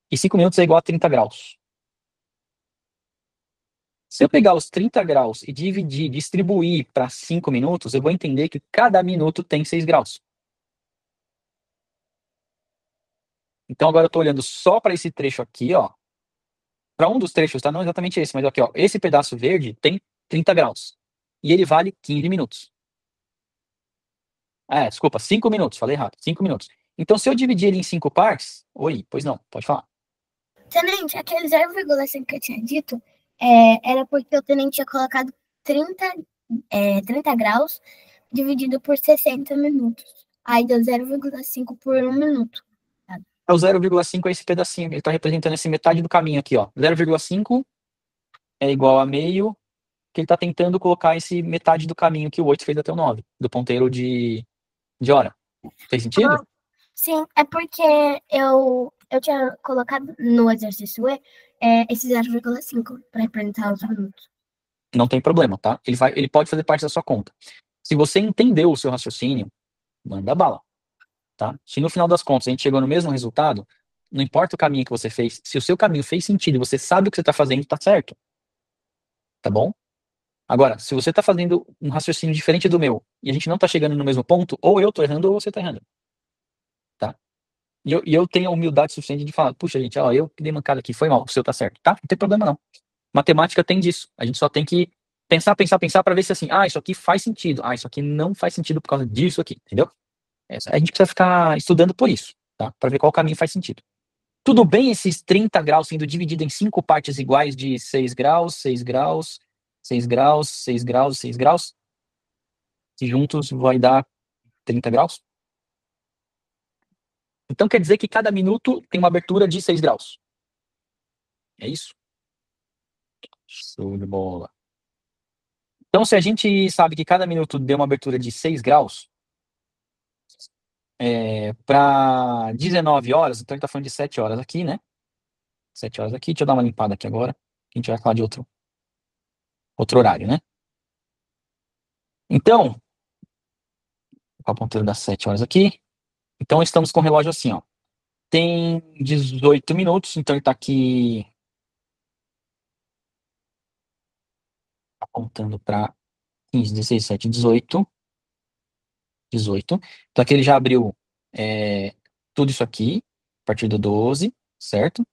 E 5 minutos é igual a 30 graus. Se eu pegar os 30 graus e distribuir para 5 minutos, eu vou entender que cada minuto tem 6 graus. Então agora eu estou olhando só para esse trecho aqui, ó. Para um dos trechos, tá? Não exatamente esse, mas aqui, ó. Esse pedaço verde tem 30 graus. E ele vale 15 minutos. Desculpa, 5 minutos, falei errado. 5 minutos. Então, se eu dividir ele em 5 partes. Oi, pois não, pode falar. Tenente, aquele 0,5 que eu tinha dito era porque o tenente tinha colocado 30 graus dividido por 60 minutos. Aí deu 0,5 por 1 minuto. O 0,5 é esse pedacinho. Ele está representando essa metade do caminho aqui, ó. 0,5 é igual a meio, que ele está tentando colocar esse metade do caminho que o 8 fez até o 9, do ponteiro de hora. Fez sentido? Sim, é porque eu tinha colocado no exercício E esse 0,5 para representar os minutos. Não tem problema, tá? Ele pode fazer parte da sua conta. Se você entendeu o seu raciocínio, manda bala, tá? Se no final das contas a gente chegou no mesmo resultado, não importa o caminho que você fez, se o seu caminho fez sentido e você sabe o que você está fazendo, tá certo. Tá bom? Agora, se você está fazendo um raciocínio diferente do meu e a gente não está chegando no mesmo ponto, ou eu tô errando ou você tá errando. Tá? E eu tenho a humildade suficiente de falar, puxa, gente, ó, eu que dei mancada aqui, foi mal, o seu tá certo, tá? Não tem problema não. Matemática tem disso. A gente só tem que pensar para ver se assim, isso aqui faz sentido. Isso aqui não faz sentido por causa disso aqui, entendeu? A gente precisa ficar estudando por isso, tá? Para ver qual caminho faz sentido. Tudo bem esses 30 graus sendo dividido em 5 partes iguais de 6 graus, 6 graus, 6 graus, 6 graus, 6 graus? Que juntos vai dar 30 graus? Então quer dizer que cada minuto tem uma abertura de 6 graus. É isso? Show de bola. Então, se a gente sabe que cada minuto deu uma abertura de 6 graus, para 19 horas, então a gente tá falando de 7 horas aqui, né? 7 horas aqui, deixa eu dar uma limpada aqui agora, que a gente vai falar de outro horário, né? Então, com a ponteira das 7 horas aqui, então estamos com o relógio assim, ó. Tem 18 minutos, então ele tá aqui apontando para 15, 16, 17, 18. 18. Então aqui ele já abriu tudo isso aqui, a partir do 12, certo?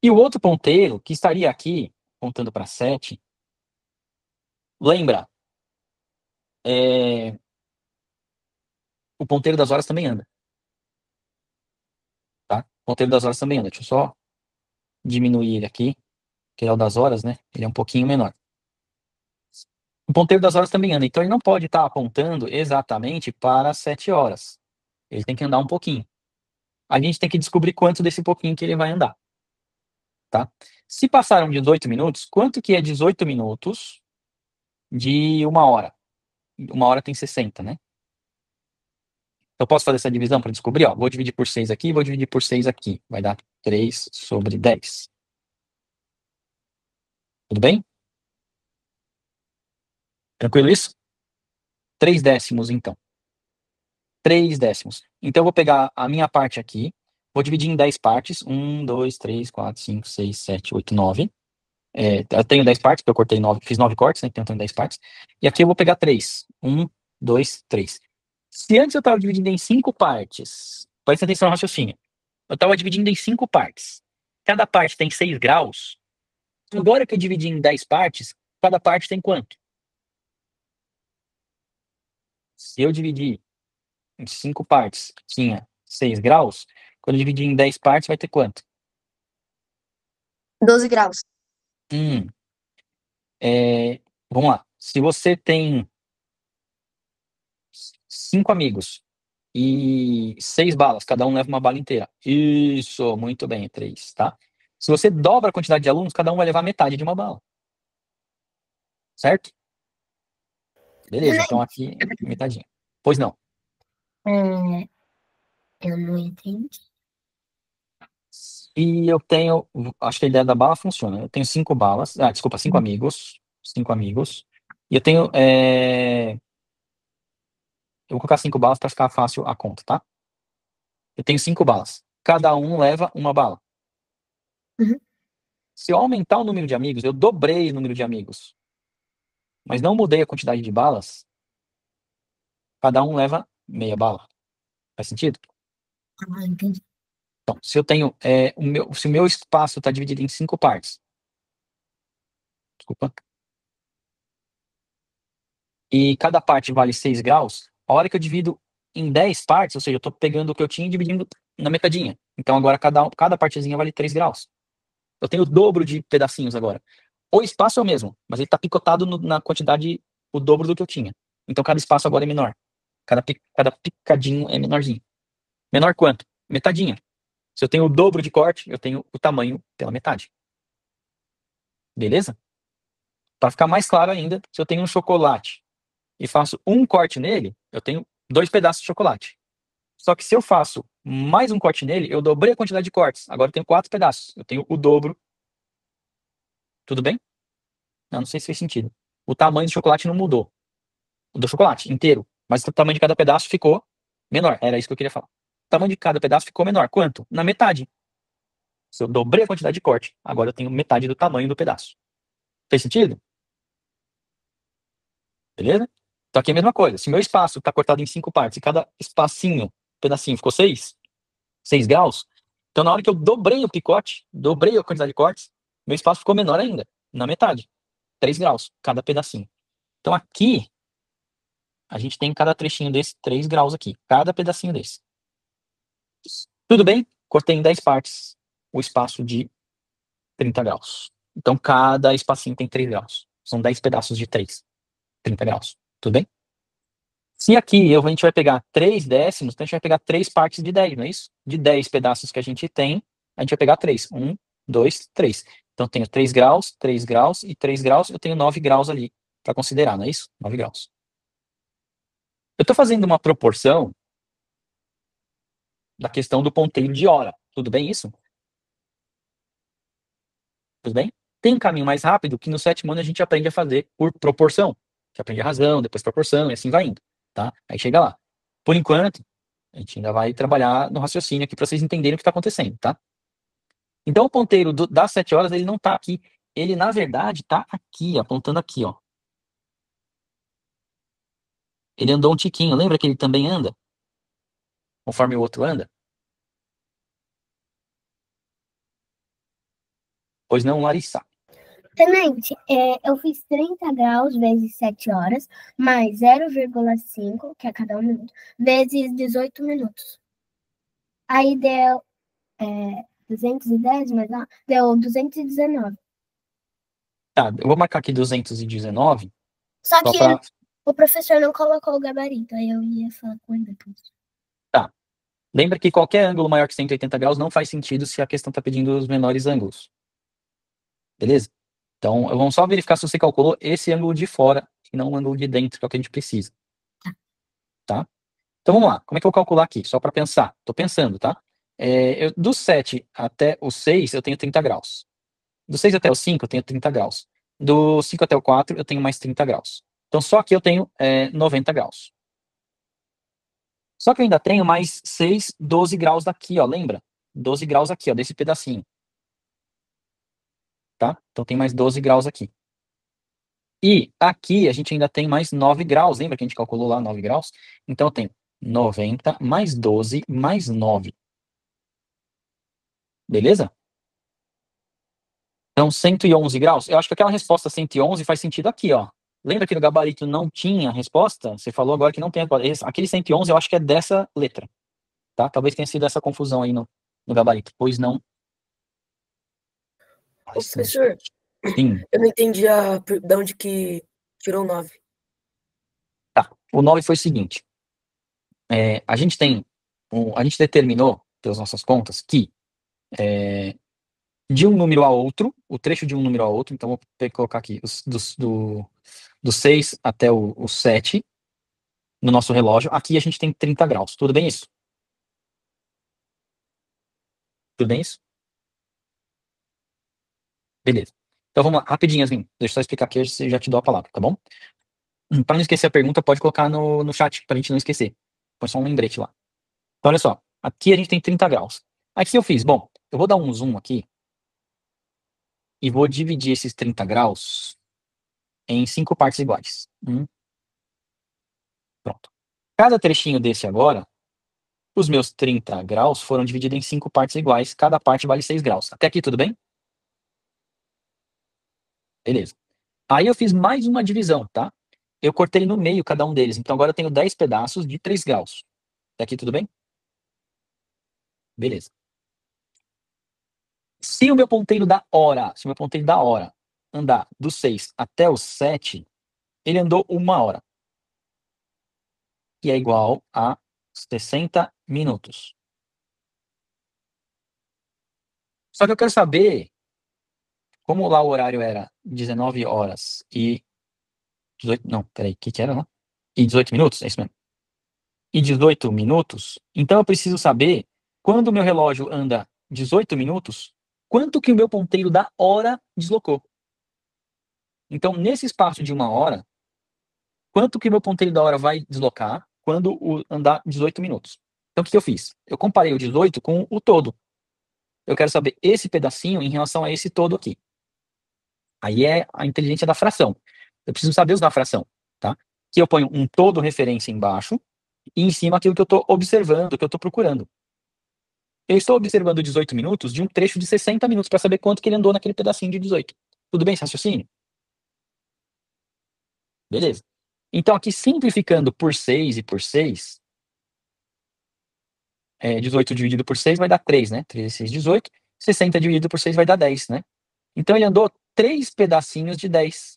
E o outro ponteiro, que estaria aqui, apontando para 7, lembra, o ponteiro das horas também anda, tá? O ponteiro das horas também anda. Deixa eu só diminuir ele aqui, que é o das horas, né? Ele é um pouquinho menor. O ponteiro das horas também anda, então ele não pode estar apontando exatamente para 7 horas. Ele tem que andar um pouquinho. A gente tem que descobrir quanto desse pouquinho que ele vai andar, tá? Se passaram 18 minutos, quanto que é 18 minutos de 1 hora? 1 hora tem 60, né? Eu posso fazer essa divisão para descobrir, ó. Vou dividir por 6 aqui, vou dividir por 6 aqui. Vai dar 3 sobre 10. Tudo bem? Tranquilo isso? 3 décimos, então. 3 décimos. Então, eu vou pegar a minha parte aqui, vou dividir em 10 partes. 1, 2, 3, 4, 5, 6, 7, 8, 9. Eu tenho 10 partes, porque eu cortei 9, fiz 9 cortes, né? Então eu tenho 10 partes. E aqui eu vou pegar 3. 1, 2, 3. Se antes eu estava dividindo em 5 partes, presta atenção no raciocínio. Eu estava dividindo em 5 partes. Cada parte tem 6 graus. Agora que eu dividi em 10 partes, cada parte tem quanto? Se eu dividir em 5 partes, tinha 6 graus. Quando eu dividir em 10 partes, vai ter quanto? 12 graus. Hum, vamos lá. Se você tem 5 amigos e 6 balas, cada um leva uma bala inteira. Isso, muito bem, 3, tá? Se você dobra a quantidade de alunos, cada um vai levar metade de uma bala. Certo? Beleza, então aqui metadinha. Pois não. É, eu não entendi. E eu tenho, acho que a ideia da bala funciona. Eu tenho 5 balas, desculpa, 5 amigos, 5 amigos. E eu tenho, eu vou colocar 5 balas para ficar fácil a conta, tá? Eu tenho 5 balas. Cada um leva uma bala. Uhum. Se eu aumentar o número de amigos, eu dobrei o número de amigos, mas não mudei a quantidade de balas, cada um leva meia bala. Faz sentido? Ah, entendi. Então, se eu tenho, se o meu espaço está dividido em 5 partes, desculpa, e cada parte vale 6 graus, a hora que eu divido em 10 partes, ou seja, eu estou pegando o que eu tinha e dividindo na metadinha. Então agora cada partezinha vale 3 graus. Eu tenho o dobro de pedacinhos agora. O espaço é o mesmo, mas ele está picotado na quantidade, o dobro do que eu tinha. Então cada espaço agora é menor. Cada picadinho é menorzinho. Menor quanto? Metadinha. Se eu tenho o dobro de corte, eu tenho o tamanho pela metade. Beleza? Para ficar mais claro ainda, se eu tenho um chocolate e faço um corte nele, eu tenho 2 pedaços de chocolate. Só que se eu faço mais um corte nele, eu dobrei a quantidade de cortes. Agora eu tenho 4 pedaços. Eu tenho o dobro. Tudo bem? Não sei se fez sentido. O tamanho do chocolate não mudou. O do chocolate inteiro. Mas o tamanho de cada pedaço ficou menor. Era isso que eu queria falar. O tamanho de cada pedaço ficou menor. Quanto? Na metade. Se eu dobrei a quantidade de corte, agora eu tenho metade do tamanho do pedaço. Fez sentido? Beleza? Então aqui é a mesma coisa. Se meu espaço está cortado em 5 partes e cada espacinho, pedacinho ficou 6 graus, então na hora que eu dobrei o picote, dobrei a quantidade de cortes, meu espaço ficou menor ainda, na metade. 3 graus, cada pedacinho. Então aqui, a gente tem cada trechinho desse 3 graus aqui, cada pedacinho desse. Tudo bem? Cortei em 10 partes o espaço de 30 graus. Então cada espacinho tem 3 graus. São 10 pedaços de 30 graus. Tudo bem? Se aqui a gente vai pegar 3 décimos, então a gente vai pegar 3 partes de 10, não é isso? De 10 pedaços que a gente tem, a gente vai pegar 3. 1, 2, 3. Então eu tenho 3 graus e 3 graus, eu tenho 9 graus ali para considerar, não é isso? 9 graus. Eu estou fazendo uma proporção da questão do ponteiro de hora. Tudo bem isso? Tudo bem? Tem um caminho mais rápido que no 7º ano a gente aprende a fazer por proporção. Você aprende a razão, depois proporção, e assim vai indo, tá? Aí chega lá. Por enquanto, a gente ainda vai trabalhar no raciocínio aqui para vocês entenderem o que está acontecendo, tá? Então, o ponteiro das 7 horas, ele não está aqui. Ele, na verdade, está aqui, apontando aqui, ó. Ele andou um tiquinho. Lembra que ele também anda? Conforme o outro anda? Pois não, Larissa? Tenente, eu fiz 30 graus vezes 7 horas, mais 0,5, que é cada 1 minuto, vezes 18 minutos. Aí deu 210, mas deu 219. Tá, eu vou marcar aqui 219. Só Só que pra... o professor não colocou o gabarito, aí eu ia falar com ele depois. Tá. Lembra que qualquer ângulo maior que 180 graus não faz sentido se a questão está pedindo os menores ângulos. Beleza? Então, vamos só verificar se você calculou esse ângulo de fora e não o ângulo de dentro, que é o que a gente precisa. Tá? Então, vamos lá. Como é que eu vou calcular aqui? Só para pensar. Estou pensando, tá? Do 7 até o 6, eu tenho 30 graus. Do 6 até o 5, eu tenho 30 graus. Do 5 até o 4, eu tenho mais 30 graus. Então, só aqui eu tenho 90 graus. Só que eu ainda tenho mais 6, 12 graus daqui, ó. Lembra? 12 graus aqui, ó, desse pedacinho. Tá? Então, tem mais 12 graus aqui. E aqui a gente ainda tem mais 9 graus. Lembra que a gente calculou lá 9 graus? Então, eu tenho 90 mais 12 mais 9. Beleza? Então, 111 graus. Eu acho que aquela resposta 111 faz sentido aqui, ó. Lembra que no gabarito não tinha resposta? Você falou agora que não tem. Aquele 111 eu acho que é dessa letra. Tá? Talvez tenha sido essa confusão aí no gabarito. Pois não. Ô, professor, Sim. eu não entendi de onde que tirou o 9. Tá. O 9 foi o seguinte. A gente determinou, pelas nossas contas, que de um número a outro, o trecho de um número a outro, então vou colocar aqui do 6 até o 7 no nosso relógio. Aqui a gente tem 30 graus. Tudo bem isso? Tudo bem isso? Beleza. Então vamos lá, rapidinho, Yasmin. Deixa eu só explicar aqui, eu já te dou a palavra, tá bom? Para não esquecer a pergunta, pode colocar no chat, pra gente não esquecer. Põe só um lembrete lá. Então, olha só. Aqui a gente tem 30 graus. Aí o que eu fiz? Bom, eu vou dar um zoom aqui e vou dividir esses 30 graus em 5 partes iguais. Pronto. Cada trechinho desse agora, os meus 30 graus foram divididos em 5 partes iguais. Cada parte vale 6 graus. Até aqui tudo bem? Beleza. Aí eu fiz mais uma divisão, tá? Eu cortei no meio cada um deles. Então agora eu tenho 10 pedaços de 3 graus. Até aqui tudo bem? Beleza. Se o meu ponteiro da hora andar do 6 até o 7, ele andou 1 hora. Que é igual a 60 minutos. Só que eu quero saber, como lá o horário era 19 horas e 18, não, peraí, o que era lá? E 18 minutos, é isso mesmo. E 18 minutos, então eu preciso saber, quando o meu relógio anda 18 minutos, quanto que o meu ponteiro da hora deslocou. Então, nesse espaço de 1 hora, quanto que o meu ponteiro da hora vai deslocar quando andar 18 minutos. Então, o que eu fiz? Eu comparei o 18 com o todo. Eu quero saber esse pedacinho em relação a esse todo aqui. Aí é a inteligência da fração. Eu preciso saber usar a fração, tá? Que eu ponho um todo referência embaixo e em cima aquilo que eu estou observando, que eu estou procurando. Eu estou observando 18 minutos de um trecho de 60 minutos para saber quanto que ele andou naquele pedacinho de 18. Tudo bem esse raciocínio? Beleza. Então, aqui simplificando por 6 e por 6, 18 dividido por 6 vai dar 3, né? 3 e 6, 18. 60 dividido por 6 vai dar 10, né? Então, ele andou 3 pedacinhos de 10.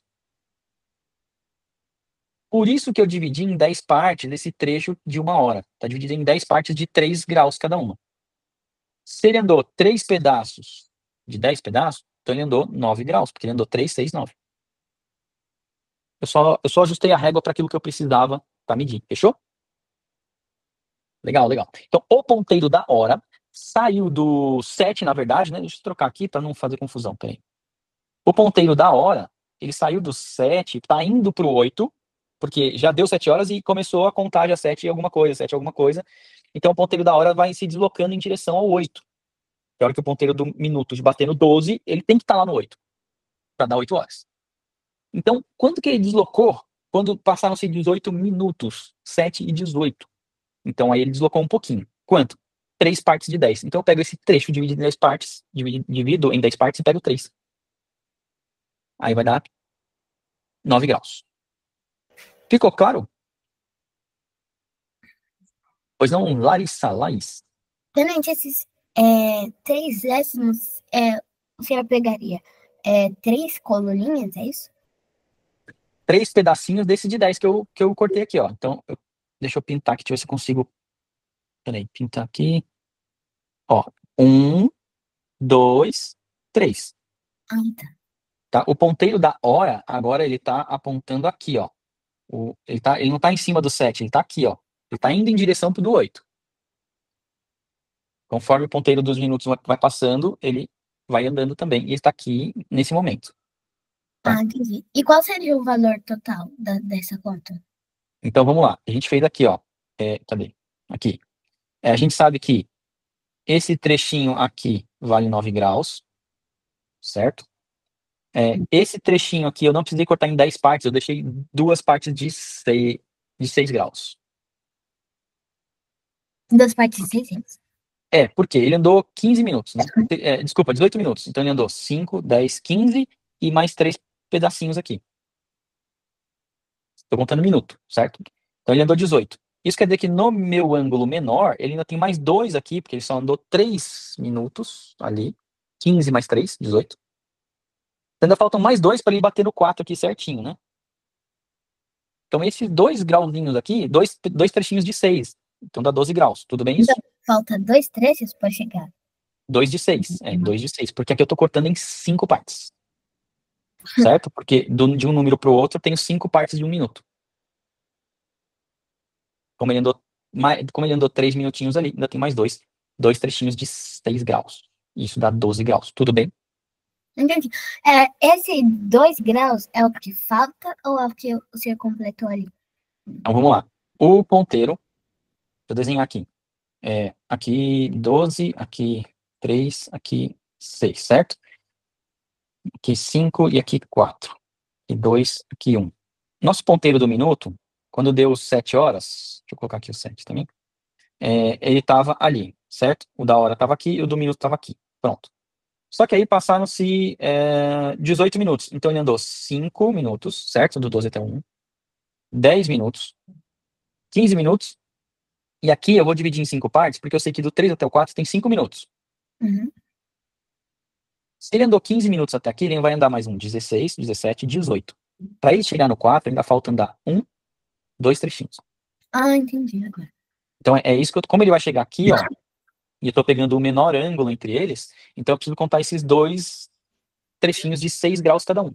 Por isso que eu dividi em 10 partes esse trecho de 1 hora. Está dividido em 10 partes de 3 graus cada uma. Se ele andou 3 pedaços de 10 pedaços, então ele andou 9 graus, porque ele andou 3, 6, 9. Eu só ajustei a régua para aquilo que eu precisava para medir. Fechou? Legal, legal. Então, o ponteiro da hora saiu do 7, na verdade, né? Deixa eu trocar aqui para não fazer confusão. Peraí. O ponteiro da hora, ele saiu do 7, tá indo pro 8, porque já deu 7 horas e começou a contar já 7 alguma coisa, 7 alguma coisa. Então, o ponteiro da hora vai se deslocando em direção ao 8. Na hora que o ponteiro do minuto bater no 12, ele tem que estar lá no 8, para dar 8 horas. Então, quanto que ele deslocou? Quando passaram-se 18 minutos, 7 e 18. Então, aí ele deslocou um pouquinho. Quanto? 3 partes de 10. Então, eu pego esse trecho, dividido em 10 partes, divido em 10 partes e pego 3. Aí vai dar 9 graus. Ficou claro? Pois não, Larissa, Laís? Tenente, esses 3 décimos, o senhor pegaria 3 coluninhas, é isso? 3 pedacinhos desse de 10 que eu cortei aqui, ó. Então, deixa eu pintar aqui, deixa eu ver se eu consigo. Peraí, pintar aqui. Ó, 1, 2, 3. Ah, tá. Tá? O ponteiro da hora, agora ele tá apontando aqui, ó. Ele não tá em cima do 7, ele tá aqui, ó. Ele tá indo em direção pro do 8. Conforme o ponteiro dos minutos vai passando, ele vai andando também. E ele está aqui nesse momento. Tá. Ah, entendi. E qual seria o valor total dessa conta? Então vamos lá. A gente fez aqui, ó. Cadê? Aqui. A gente sabe que esse trechinho aqui vale 9 graus, certo? Esse trechinho aqui eu não precisei cortar em 10 partes, eu deixei 2 partes de 6 graus. 2 partes de 600? Porque ele andou 15 minutos, né? Desculpa, 18 minutos. Então ele andou 5, 10, 15 e mais 3 pedacinhos aqui. Estou contando minuto, certo? Então ele andou 18. Isso quer dizer que no meu ângulo menor, ele ainda tem mais 2 aqui, porque ele só andou 3 minutos ali. 15 mais 3, 18. Então ainda faltam mais 2 para ele bater no 4 aqui certinho, né? Então esses 2 grauzinhos aqui, 2 trechinhos de 6. Então dá 12 graus. Tudo bem isso? Então, falta 2 trechos para chegar. 2 de 6. 2 de 6. Porque aqui eu estou cortando em 5 partes. Certo? Porque de um número para o outro eu tenho 5 partes de 1 minuto. Como ele andou 3 minutinhos ali, ainda tem mais 2 trechinhos de 6 graus. Isso dá 12 graus. Tudo bem? Entendi. Esse 2 graus é o que falta ou é o que o senhor completou ali? Então vamos lá. O ponteiro, deixa eu desenhar aqui. Aqui 12, aqui 3, aqui 6, certo? Aqui 5 e aqui 4. E 2, aqui 1. Nosso ponteiro do minuto, quando deu 7 horas, deixa eu colocar aqui o 7 também, ele estava ali, certo? O da hora estava aqui e o do minuto estava aqui. Pronto. Só que aí passaram-se 18 minutos. Então ele andou 5 minutos, certo? Do 12 até 1. 10 minutos. 15 minutos. E aqui eu vou dividir em 5 partes, porque eu sei que do 3 até o 4 tem 5 minutos. Uhum. Se ele andou 15 minutos até aqui, ele vai andar mais 16, 17, 18. Para ele chegar no 4, ainda falta andar 2 trechinhos. Ah, entendi agora. Então é isso que como ele vai chegar aqui, ó, e eu tô pegando o menor ângulo entre eles, então eu preciso contar esses 2 trechinhos de 6 graus cada um.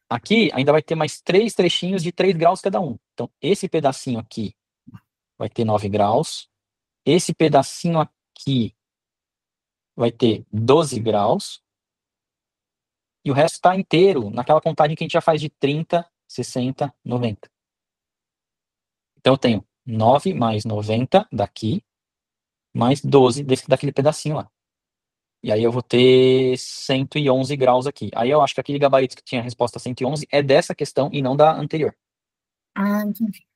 Aqui ainda vai ter mais 3 trechinhos de 3 graus cada um. Então esse pedacinho aqui vai ter 9 graus. Esse pedacinho aqui vai ter 12 graus. E o resto está inteiro naquela contagem que a gente já faz de 30, 60, 90. Então eu tenho 9 mais 90 daqui, mais 12 daquele pedacinho lá. E aí eu vou ter 111 graus aqui. Aí eu acho que aquele gabarito que tinha a resposta 111 é dessa questão e não da anterior. Ah, entendi.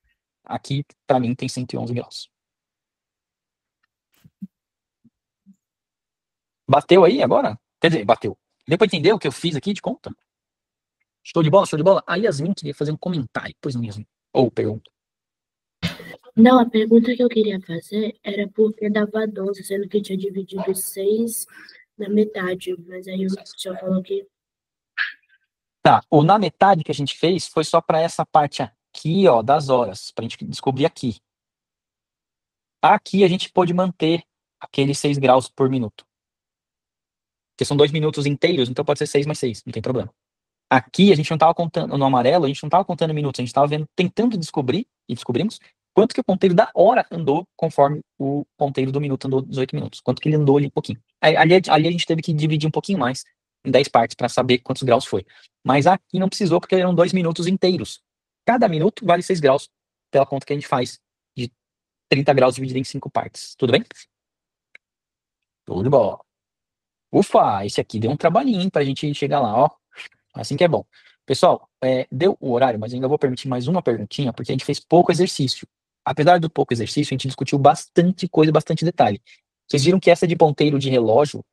Aqui, para mim, tem 111 graus. Bateu aí agora? Quer dizer, bateu. Deu para entender o que eu fiz aqui de conta? Show de bola, show de bola. A Yasmin queria fazer um comentário. Pois não, Yasmin. Ou pergunta. Não, a pergunta que eu queria fazer era por que dava 12, sendo que tinha dividido 6 na metade. Mas aí o senhor falou que Tá, o na metade que a gente fez foi só para essa parte aqui, ó, das horas, pra gente descobrir aqui. Aqui a gente pôde manter aqueles 6 graus por minuto. Porque são 2 minutos inteiros, então pode ser 6 mais 6, não tem problema. Aqui a gente não estava contando, no amarelo, a gente não estava contando minutos, a gente estava tentando descobrir, e descobrimos, quanto que o ponteiro da hora andou conforme o ponteiro do minuto andou 18 minutos. Quanto que ele andou ali um pouquinho. Ali a gente teve que dividir um pouquinho mais, em 10 partes, para saber quantos graus foi. Mas aqui não precisou, porque eram 2 minutos inteiros. Cada minuto vale 6 graus, pela conta que a gente faz, de 30 graus dividido em 5 partes. Tudo bem? Tudo de bola. Ufa, esse aqui deu um trabalhinho pra gente chegar lá, ó. Assim que é bom. Pessoal, deu o horário, mas eu ainda vou permitir mais uma perguntinha, porque a gente fez pouco exercício. Apesar do pouco exercício, a gente discutiu bastante coisa, bastante detalhe. Vocês viram que essa de ponteiro de relógio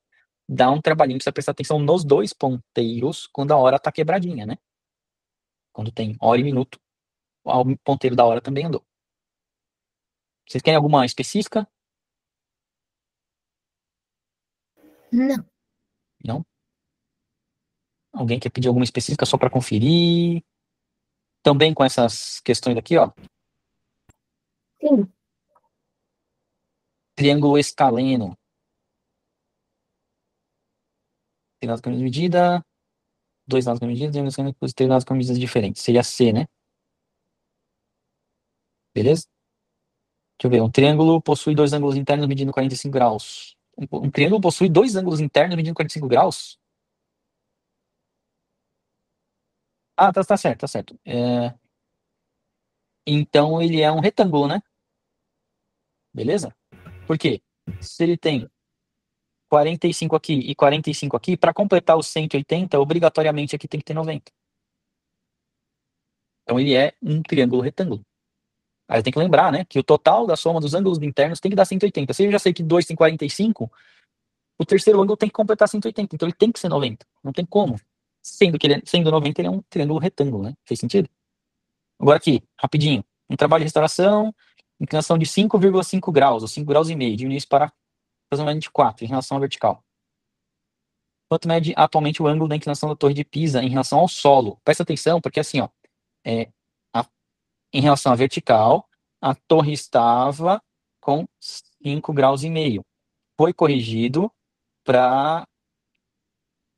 dá um trabalhinho, precisa prestar atenção nos 2 ponteiros quando a hora tá quebradinha, né? Quando tem hora e minuto, o ponteiro da hora também andou. Vocês querem alguma específica? Não. Não? Alguém quer pedir alguma específica só para conferir? Também com essas questões aqui, ó. Sim. Triângulo escaleno. Tem lados com a mesma medida. 2 lados com a mesma medida. Triângulo escaleno com 3 lados com medidas diferentes. Seria C, né? Beleza? Deixa eu ver. Um triângulo possui 2 ângulos internos medindo 45 graus. Um triângulo possui 2 ângulos internos medindo 45 graus? Ah, tá certo, tá certo. Então ele é um retângulo, né? Beleza? Por quê? Se ele tem 45 aqui e 45 aqui, para completar os 180, obrigatoriamente aqui tem que ter 90. Então ele é um triângulo retângulo. Aí tem que lembrar, né, que o total da soma dos ângulos internos tem que dar 180. Se eu já sei que 2 tem 45, o terceiro ângulo tem que completar 180. Então ele tem que ser 90. Não tem como. Sendo 90, ele é um triângulo retângulo, né? Fez sentido? Agora aqui, rapidinho. Um trabalho de restauração, inclinação de 5,5 graus, ou 5 graus e meio, diminui isso para aproximadamente 4 em relação à vertical. Quanto mede atualmente o ângulo da inclinação da Torre de Pisa em relação ao solo? Presta atenção, porque assim, ó, em relação à vertical, a torre estava com 5 graus e meio. Foi corrigido para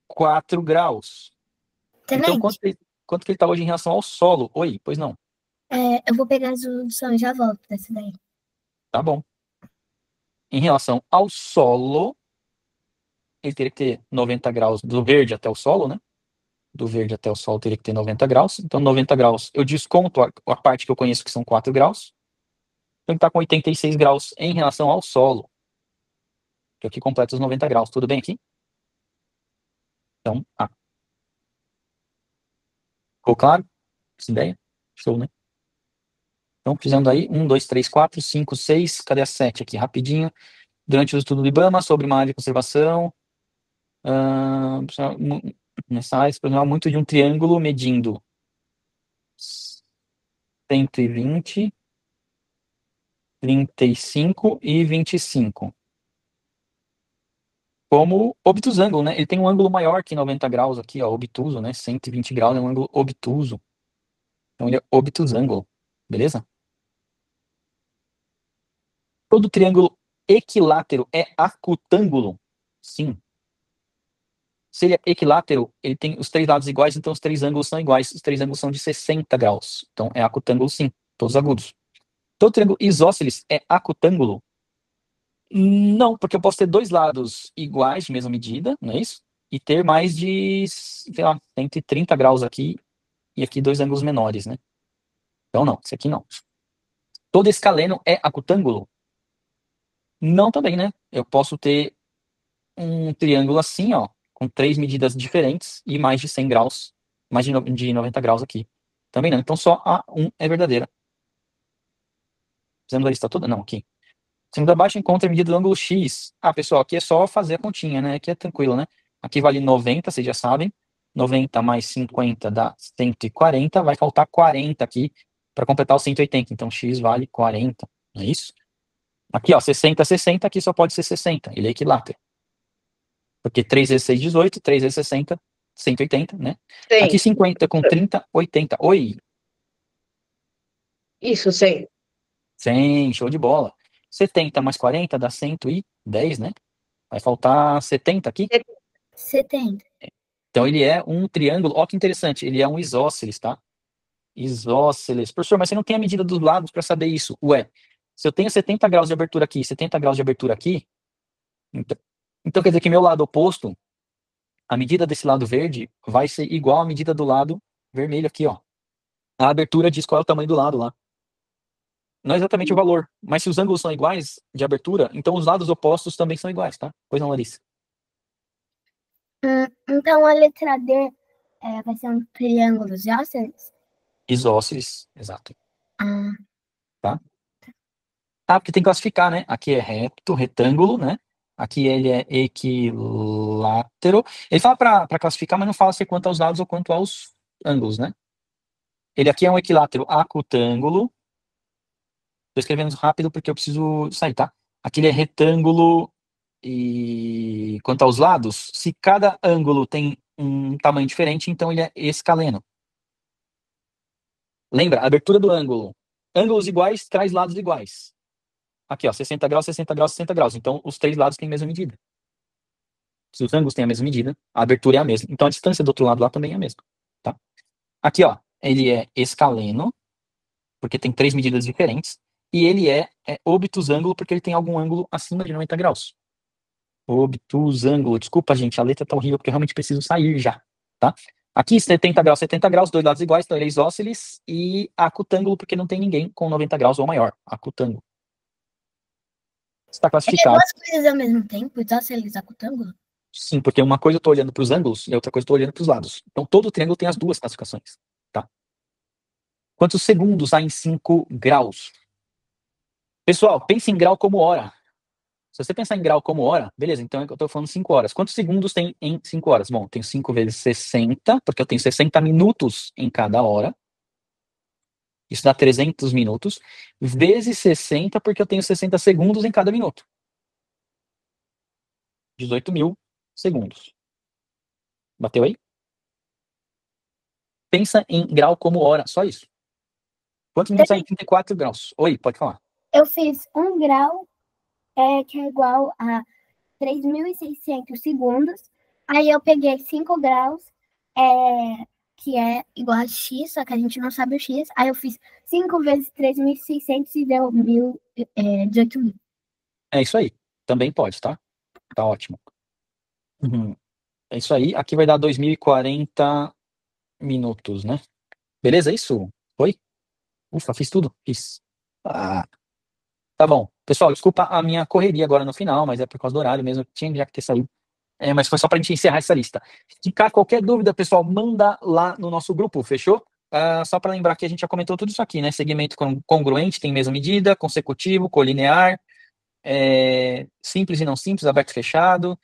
4 graus. Então, Tenente, quanto que ele está hoje em relação ao solo? Oi, pois não. eu vou pegar a resolução e já volto dessa daí. Tá bom. Em relação ao solo, ele teria que ter 90 graus do verde até o solo, né? Do verde até o solo teria que ter 90 graus. Então, 90 graus, eu desconto a parte que eu conheço, que são 4 graus. Então, ele está com 86 graus em relação ao solo. Que aqui completa os 90 graus. Tudo bem aqui? Então, ficou claro? Essa ideia? Show, né? Então, fizemos aí 1, 2, 3, 4, 5, 6. Cadê a 7 aqui? Rapidinho. Durante o estudo do IBAMA sobre uma área de conservação, nessa área se aproximava muito de um triângulo medindo 120, 35 e 25. Como obtusângulo, né? Ele tem um ângulo maior que 90 graus aqui, ó, obtuso, né? 120 graus é um ângulo obtuso. Então ele é obtusângulo, beleza? Todo triângulo equilátero é acutângulo? Sim. Se ele é equilátero, ele tem os 3 lados iguais, então os 3 ângulos são iguais. Os 3 ângulos são de 60 graus. Então é acutângulo sim, todos agudos. Todo triângulo isósceles é acutângulo? Não, porque eu posso ter 2 lados iguais, de mesma medida, não é isso? E ter mais de, sei lá, 130 graus aqui e aqui 2 ângulos menores, né? Então não, esse aqui não. Todo escaleno é acutângulo? Não também, né? Eu posso ter um triângulo assim, ó, com 3 medidas diferentes e mais de 100 graus, mais de 90 graus aqui. Também não. Então só a 1 é verdadeira. Fizemos a lista toda? Não, aqui. Segunda baixa encontra a medida do ângulo X. Ah, pessoal, aqui é só fazer a continha, né? Aqui é tranquilo, né? Aqui vale 90, vocês já sabem. 90 mais 50 dá 140. Vai faltar 40 aqui para completar os 180. Então X vale 40, não é isso? Aqui, ó, 60, 60. Aqui só pode ser 60. Ele é equilátero. Porque 3 vezes 6, 18. 3 vezes 60, 180, né? Tem. Aqui 50 com 30, 80. Oi, Isso, sei. 100, show de bola. 70 mais 40 dá 110, né? Vai faltar 70 aqui. 70. Então, ele é um triângulo. Ó, que interessante. Ele é um isósceles, tá? Isósceles. Professor, mas você não tem a medida dos lados para saber isso. Ué, se eu tenho 70 graus de abertura aqui, 70 graus de abertura aqui, então quer dizer que meu lado oposto, a medida desse lado verde vai ser igual à medida do lado vermelho aqui, ó. A abertura diz qual é o tamanho do lado lá. Não é exatamente o valor, mas se os ângulos são iguais de abertura, então os lados opostos também são iguais, tá? Pois não, Larissa? Então a letra D vai ser um triângulo isósceles? Isósceles, exato. Ah, Ah, porque tem que classificar, né? Aqui é reto, retângulo, né? Aqui ele é equilátero. Ele fala para classificar, mas não fala se é quanto aos lados ou quanto aos ângulos, né? Ele aqui é um equilátero acutângulo. Tô escrevendo rápido porque eu preciso sair, tá? Aqui ele é retângulo e quanto aos lados, se cada ângulo tem um tamanho diferente, então ele é escaleno. Lembra? A abertura do ângulo. Ângulos iguais traz lados iguais. Aqui, ó, 60 graus, 60 graus, 60 graus. Então, os três lados têm a mesma medida. Se os ângulos têm a mesma medida, a abertura é a mesma. Então, a distância do outro lado lá também é a mesma, tá? Aqui, ó, ele é escaleno, porque tem três medidas diferentes. E ele é obtusângulo, porque ele tem algum ângulo acima de 90 graus. Obtusângulo. Desculpa, gente, a letra tá horrível, porque eu realmente preciso sair já, tá? Aqui, 70 graus, dois lados iguais, então ele é isósceles. E acutângulo, porque não tem ninguém com 90 graus ou maior. Acutângulo. Está classificado. duas coisas ao mesmo tempo, isósceles e acutângulo? Sim, porque uma coisa eu estou olhando para os ângulos e a outra coisa eu estou olhando para os lados. Então, todo triângulo tem as duas classificações, tá? Quantos segundos há em 5 graus? Pessoal, pense em grau como hora. Se você pensar em grau como hora, beleza, então eu estou falando 5 horas. Quantos segundos tem em 5 horas? Bom, tenho 5 vezes 60, porque eu tenho 60 minutos em cada hora. Isso dá 300 minutos. Vezes 60, porque eu tenho 60 segundos em cada minuto. 18.000 segundos. Bateu aí? Pensa em grau como hora, só isso. Quantos minutos há em 34 graus? Oi, pode falar. Eu fiz 1 grau, que é igual a 3.600 segundos. Aí eu peguei 5 graus, que é igual a x, só que a gente não sabe o x. Aí eu fiz 5 vezes 3.600 e deu 18.000. É isso aí. Também pode, tá? Tá ótimo. É isso aí. Aqui vai dar 2.040 minutos, né? Beleza, isso? Foi? Ufa, fiz tudo? Fiz. Ah, tá bom. Pessoal, desculpa a minha correria agora no final, mas é por causa do horário mesmo. Tinha já que ter saído. Mas foi só pra gente encerrar essa lista. Se ficar qualquer dúvida, pessoal, manda lá no nosso grupo, fechou? Só para lembrar que a gente já comentou tudo isso aqui, né? Segmento congruente tem mesma medida, consecutivo, colinear, simples e não simples, aberto e fechado.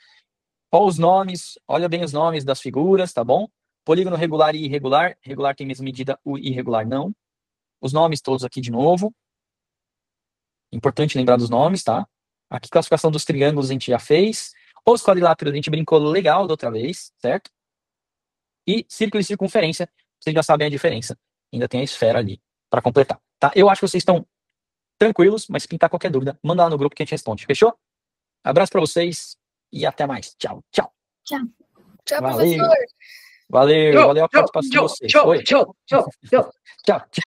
Olha os nomes, olha bem os nomes das figuras, tá bom? Polígono regular e irregular. Regular tem mesma medida, o irregular não. Os nomes todos aqui de novo. Importante lembrar dos nomes, tá? Aqui, classificação dos triângulos a gente já fez. Os quadriláteros a gente brincou legal da outra vez, certo? E círculo e circunferência, vocês já sabem a diferença. Ainda tem a esfera ali para completar, tá? Eu acho que vocês estão tranquilos, mas se pintar qualquer dúvida, manda lá no grupo que a gente responde, fechou? Abraço para vocês e até mais. Tchau, tchau. Tchau. Tchau, Valeu. professor. Valeu a participação de vocês. Oi. Tchau. Tchau.